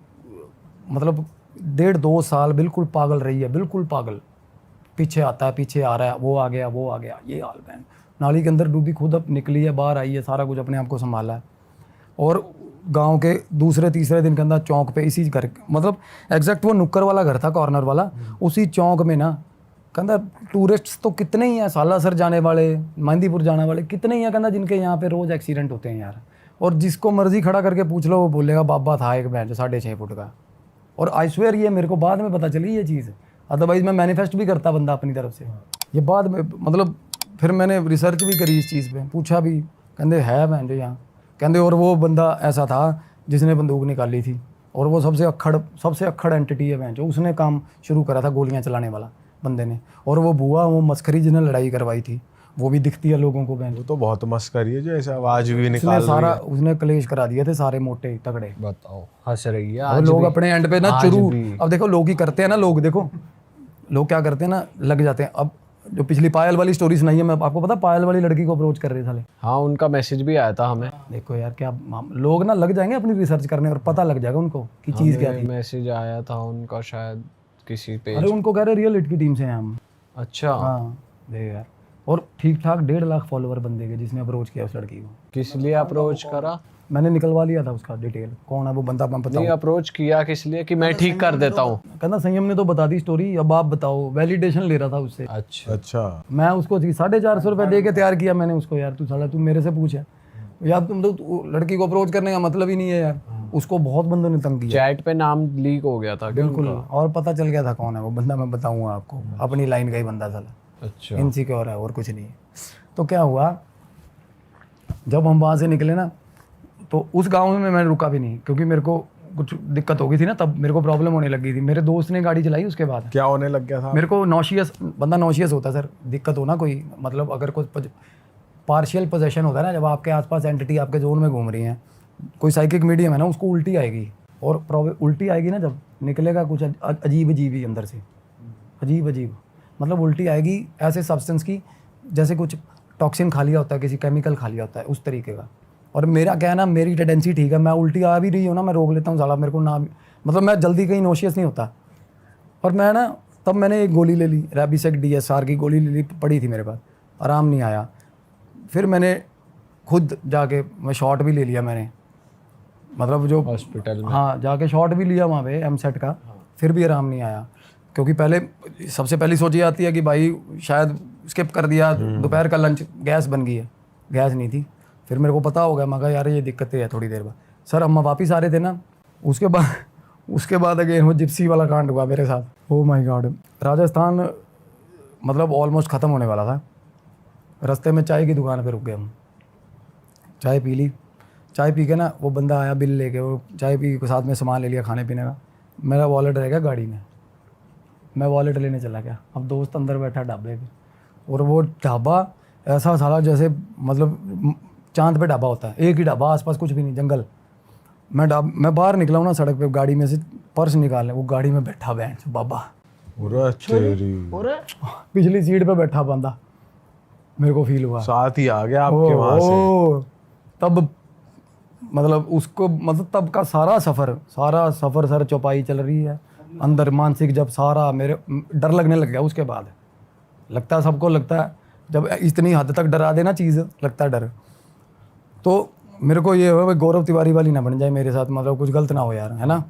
मतलब 1.5-2 साल बिल्कुल पागल रही है, बिल्कुल पागल। पीछे आता है, पीछे आ रहा है, वो आ गया, ये हाल बहन। नाली के अंदर डूबी, खुद अब निकली है, बाहर आई है, सारा कुछ अपने आप को संभाला है। और गांव के दूसरे तीसरे दिन के अंदर चौक पे इसी घर, मतलब एग्जैक्ट वो नुक्कर वाला घर था, कॉर्नर वाला, उसी चौक में ना कहता टूरिस्ट तो कितने ही हैं, सालासर जाने वाले, मेहंदीपुर जाने वाले कितने ही हैं, कहता जिनके यहाँ पे रोज़ एक्सीडेंट होते हैं यार। और जिसको मर्जी खड़ा करके पूछ लो वो बोलेगा बाबा था एक बैंड 6.5 फुट का। और आई स्वेयर ये मेरे को बाद में पता चली ये चीज़, अदरवाइज़ मैं मैनिफेस्ट भी करता बंदा अपनी तरफ से। ये बाद में मतलब फिर मैंने रिसर्च भी करी इस चीज़ पे, पूछा भी, कहते है बैंड यहाँ, कहते और वो बंदा ऐसा था जिसने बंदूक निकाली थी, और वो सबसे अक्खड़ एंटिटी है बैंड, जो उसने काम शुरू करा था गोलियाँ चलाने वाला बंदे ने। और वो बुआ, वो मस्खरी जिसने लड़ाई करवाई थी, वो भी दिखती है लोगों को बैंड। वो तो बहुत मस्करी है जो ऐसे आवाज भी उसने निकाल सारा उसने कलेश करा दिए थे सारे मोटे तगड़े। बताओ, हंस रही है और आज लोग भी। अपने एंड पे ना आज चुरू, भी। अब देखो लोग ही करते हैं ना, लोग क्या करते हैं ना, लग जाते हैं। अब जो पिछली पायल वाली स्टोरी सुनाई है, मैं आपको पता पायल वाली लड़की को अप्रोच कर रहे साले। हाँ, उनका मैसेज भी आया था हमें। देखो यार क्या लोग ना लग जाएंगे अपनी रिसर्च करने, और पता लग जाएगा उनको कि चीज़ क्या थी। मैसेज आया था उनका शायद किसी पे। अरे उनको कह रहे रियल हिट की टीम से हैं हम। अच्छा, हाँ देख यार, और ठीक ठाक 1.5 लाख फॉलोवर बंदे के जिसने अप्रोच किया उस लड़की को। किस लिए अप्रोच करा? मैंने निकलवा लिया था उसका डिटेल, कौन है वो बंदा, मैं नहीं, अप्रोच किया किस लिए कि मैं ठीक कर देता हूँ? कहना संयम ने तो बता दी स्टोरी, अब आप बताओ। वैलिडेशन ले रहा था उससे। अच्छा, मैं उसको 450 रुपये दे के तैयार किया मैंने उसको। यार तू मेरे से पूछ यार, तुम तो लड़की को अप्रोच करने का मतलब ही नहीं है यार। उसको बहुत बंदों ने तंग किया, चैट पे नाम लीक हो गया था। बिल्कुल, और पता चल गया था कौन है वो बंदा, मैं बताऊंगा आपको। अपनी लाइन का ही बंदा साला, अच्छा, इनसिक्योर है और कुछ नहीं है। तो क्या हुआ, जब हम वहाँ से निकले ना, तो उस गांव में मैं रुका भी नहीं, क्योंकि मेरे को कुछ दिक्कत हो गई थी ना, तब मेरे को प्रॉब्लम होने लगी थी। मेरे दोस्त ने गाड़ी चलाई, उसके बाद क्या होने लग गया था? मेरे को नॉशियस, बंदा नॉशियस होता है सर, दिक्कत हो ना कोई, मतलब अगर कोई पार्शियल पोजेशन होता है ना, जब आपके आसपास एंटिटी आपके जोन में घूम रही हैं, कोई साइकिक मीडियम है ना, उसको उल्टी आएगी। और उल्टी आएगी ना, जब निकलेगा कुछ अजीब ही अंदर से, अजीब मतलब उल्टी आएगी ऐसे सब्सटेंस की जैसे कुछ टॉक्सिन खा लिया होता है, किसी केमिकल खा लिया होता है, उस तरीके का। और मेरा क्या है ना, मेरी टेंडेंसी ठीक है, मैं उल्टी आ भी रही हूँ ना, मैं रोक लेता हूँ साला, मेरे को ना मतलब मैं जल्दी कहीं नोशियस नहीं होता। और मैं ना तब मैंने एक गोली ले ली, रेबिसेक DSR की गोली ले ली, पड़ी थी मेरे पास, आराम नहीं आया। फिर मैंने खुद जाके मैं शॉट भी ले लिया मैंने, मतलब जो हॉस्पिटल में। हाँ, जाके शॉट भी लिया वहाँ पे MSET का, फिर भी आराम नहीं आया। क्योंकि पहले सबसे पहली सोच ये आती है कि भाई शायद स्किप कर दिया, दोपहर का लंच गैस बन गई है, गैस नहीं थी। फिर मेरे को पता हो गया, मैं कहा यार ये दिक्कतें है। थोड़ी देर बाद सर अम्मा वापिस आ रहे थे ना, उसके बाद अगेन वो जिप्सी वाला कांड हुआ मेरे साथ। ओह माय गॉड, राजस्थान मतलब ऑलमोस्ट ख़त्म होने वाला था। रास्ते में चाय की दुकान पे रुक गए हम, चाय पी ली। चाय पी के ना वो बंदा आया बिल लेके, वो चाय पी के साथ में सामान ले लिया खाने पीने का। मेरा वॉलेट रह गया गाड़ी में, मैं वॉलेट लेने चला गया। अब दोस्त अंदर बैठा ढाबे पे, और वो ढाबा ऐसा साला जैसे मतलब चांद पे ढाबा होता है, एक ही ढाबा, आसपास कुछ भी नहीं, जंगल। मैं बाहर निकला हूँ ना सड़क पे, गाड़ी में से पर्स निकालने, वो गाड़ी में बैठा बैंड बाबा, पिछली सीट पे बैठा बंदा, मेरे को फील हुआ साथ ही आ गया आपके वहां से। तब मतलब उसको मतलब तब का सारा सफ़र सर चौपाई चल रही है अंदर, मानसिक जब सारा मेरे डर लगने लग गया। उसके बाद लगता है, सबको लगता है जब इतनी हद तक डरा देना चीज़, लगता है डर। तो मेरे को ये हो गौरव तिवारी वाली ना बन जाए मेरे साथ, मतलब कुछ गलत ना हो यार, है ना।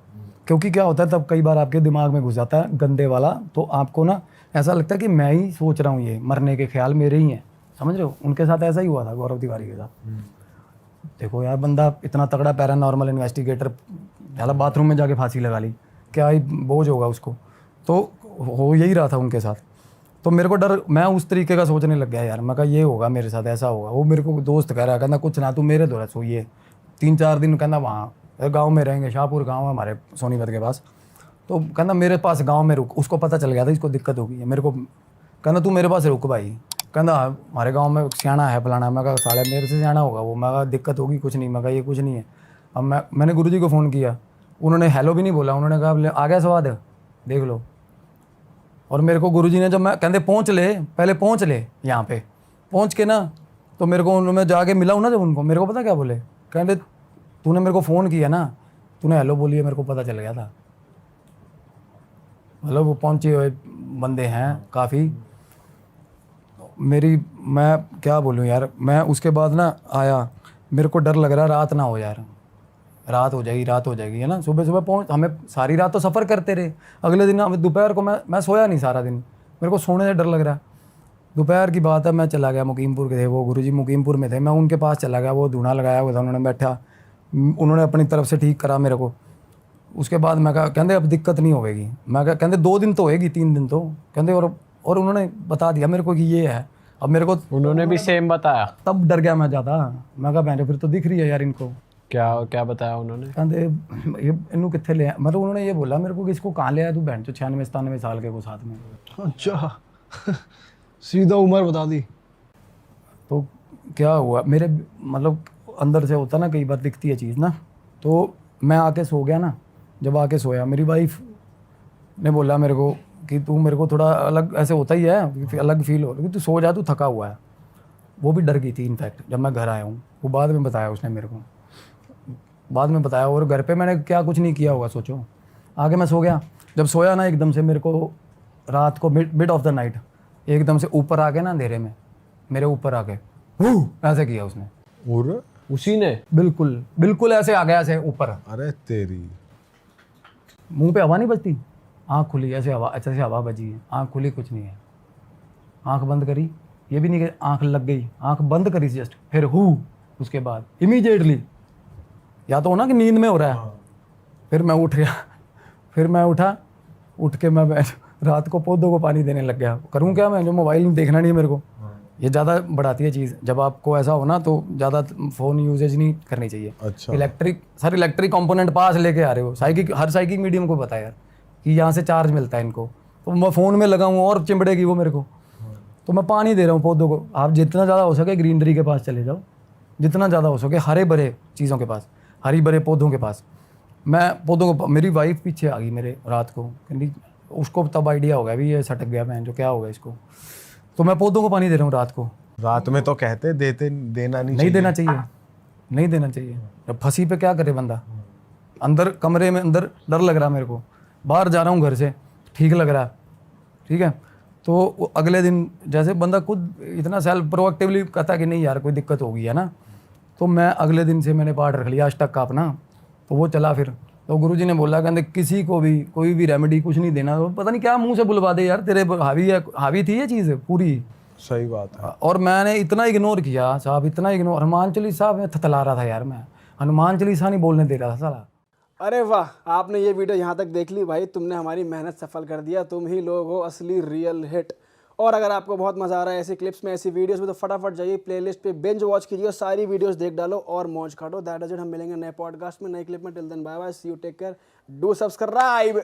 क्योंकि क्या होता है तब कई बार आपके दिमाग में घुस जाता है गंदे वाला, तो आपको ना ऐसा लगता है कि मैं ही सोच रहा हूँ, ये मरने के ख्याल मेरे ही हैं, समझ रहे हो। उनके साथ ऐसा ही हुआ था गौरव तिवारी के साथ। देखो यार, बंदा इतना तगड़ा पैरानॉर्मल इन्वेस्टिगेटर, पहला बाथरूम में जाके फांसी लगा ली, क्या ही बोझ होगा उसको। तो हो यही रहा था उनके साथ। तो मेरे को डर, मैं उस तरीके का सोचने लग गया यार। मैं कहा ये होगा मेरे साथ, ऐसा होगा। वो मेरे को दोस्त कह रहा, कहना कुछ ना तू मेरे द्वारा सोइए 3-4 दिन, कहना वहाँ गांव में रहेंगे, शाहपुर गांव है हमारे सोनीपत के पास। तो कहना मेरे पास गांव में रुक। उसको पता चल गया था इसको दिक्कत होगी है। मेरे को कहना तू मेरे पास रुक भाई। कहना हमारे गांव में सियाना है फलाना। मैं कहा साले मेरे से सियाना होगा वो। मैं कहा दिक्कत होगी कुछ नहीं। मैं कहा ये कुछ नहीं है। अब मैंने गुरुजी को फ़ोन किया, उन्होंने हेलो भी नहीं बोला। उन्होंने कहा आ गया स्वाद देख लो। और मेरे को गुरुजी ने जब मैं कहते पहुँच ले, पहले पहुँच ले यहाँ पे, पहुँच के ना तो मेरे को मैं जाके मिला हूँ ना जब उनको, मेरे को पता क्या बोले, कहते तूने मेरे को फ़ोन किया ना, तूने हेलो बोली है, मेरे को पता चल गया था। मतलब वो पहुँचे हुए बंदे हैं काफ़ी। मैं क्या बोलूँ यार। मैं उसके बाद ना आया, मेरे को डर लग रहा रात ना हो यार, रात हो जाएगी है ना। सुबह सुबह पहुँच, हमें सारी रात तो सफ़र करते रहे। अगले दिन हमें दोपहर को मैं सोया नहीं सारा दिन, मेरे को सोने से डर लग रहा। दोपहर की बात है, मैं चला गया मुकीमपुर के थे वो गुरुजी, मुकीमपुर में थे। मैं उनके पास चला गया, वो धुना लगाया हुआ था, उन्होंने बैठा, उन्होंने अपनी तरफ से ठीक करा मेरे को। उसके बाद मैं कहा कहते अब दिक्कत नहीं होगी। मैं कहा कहते 2 दिन तो होएगी, 3 दिन तो कहते। और उन्होंने बता दिया मेरे को कि ये है। अब मेरे को उन्होंने भी सेम बताया? तब डर गया मैं ज़्यादा। मैं कहा बहन फिर तो दिख रही है यार इनको। क्या बताया उन्होंने? कहते ये इनू कितने ले आया? मतलब उन्होंने ये बोला मेरे को कि इसको कहाँ ले आया तू बहन जो 96-97 साल के को साथ में। अच्छा सीधा उम्र बता दी। तो क्या हुआ मेरे, मतलब अंदर से होता ना कई बार दिखती है चीज़ ना। तो मैं आके सो गया ना, जब आके सोया मेरी वाइफ ने बोला मेरे को कि तू मेरे को थोड़ा अलग ऐसे होता ही है, अलग फील हो रहा है, तू सो जा, तू थका हुआ है। वो भी डर गई थी इनफैक्ट जब मैं घर आया हूँ। वो बाद में बताया उसने मेरे को, बाद में बताया। और घर पे मैंने क्या कुछ नहीं किया होगा सोचो। आगे मैं सो गया, जब सोया ना एकदम से मेरे को रात को मिड ऑफ द नाइट एकदम से ऊपर आके ना अंधेरे में मेरे ऊपर आके ऐसे किया उसने। और उसी ने? बिल्कुल ऐसे आ गया, ऐसे ऊपर। अरे तेरी, मुंह पे हवा नहीं बजती, आँख खुली, ऐसे हवा, ऐसे हवा बजी है, आँख खुली, कुछ नहीं है। आँख बंद करी, ये भी नहीं कि आँख लग गई, आँख बंद करी जस्ट, फिर उसके बाद इमीडिएटली, या तो हो ना कि नींद में हो रहा है। फिर मैं उठ गया, फिर मैं उठ के मैं रात को पौधों को पानी देने लग गया। करूँ क्या मैं, जो मोबाइल देखना नहीं है मेरे को, ये ज़्यादा बढ़ाती है चीज़। जब आपको ऐसा हो ना तो ज़्यादा फ़ोन यूजेज नहीं करनी चाहिए। अच्छा। इलेक्ट्रिक कंपोनेंट पास लेके आ रहे हो। हर साइकिक मीडियम को पता है यार कि यहाँ से चार्ज मिलता है इनको। तो मैं फ़ोन में लगा हूँ और चिमड़ेगी वो मेरे को। तो मैं पानी दे रहा हूँ पौधों को। आप जितना ज़्यादा हो सके ग्रीनरी के पास चले जाओ, जितना ज़्यादा हो सके हरे भरे चीज़ों के पास, हरी भरे पौधों के पास। मैं पौधों को, मेरी वाइफ पीछे आ गई मेरे रात को, कहती उसको तब आइडिया हो गया भी ये सटक गया मैं, जो क्या होगा इसको। तो मैं पौधों को पानी दे रहा हूँ रात को। रात में तो कहते देना नहीं देना चाहिए, नहीं देना चाहिए। जब फंसी पे क्या करे बंदा। अंदर कमरे में अंदर डर लग रहा मेरे को, बाहर जा रहा हूँ घर से ठीक लग रहा, ठीक है। तो अगले दिन जैसे बंदा खुद इतना सेल्फ प्रोएक्टिवली कहता कि नहीं यार कोई दिक्कत होगी है ना, तो मैं अगले दिन से मैंने पाठ रख लिया आज तक का अपना। तो वो चला फिर। तो गुरुजी ने बोला कहते किसी को भी कोई भी रेमेडी कुछ नहीं देना। तो पता नहीं क्या मुंह से बुलवा दे यार, तेरे हावी थी ये चीज़ पूरी। सही बात है। और मैंने इतना इग्नोर किया साहब, इतना इग्नोर। हनुमान चालीसा में थतला रहा था यार, मैं हनुमान चालीसा नहीं बोलने दे रहा था साला। अरे वाह, आपने ये वीडियो यहाँ तक देख ली भाई, तुमने हमारी मेहनत सफल कर दिया। तुम ही लोग हो असली रियल हिट। और अगर आपको बहुत मजा आ रहा है ऐसी क्लिप्स में, ऐसी वीडियोस में, तो फटाफट जाइए प्लेलिस्ट पे बिंज वॉच कीजिए, सारी वीडियोस देख डालो और मौज काटो। That is it. हम मिलेंगे नए पॉडकास्ट में, नए क्लिप में। Till then bye bye, see you, take care, do subscribe.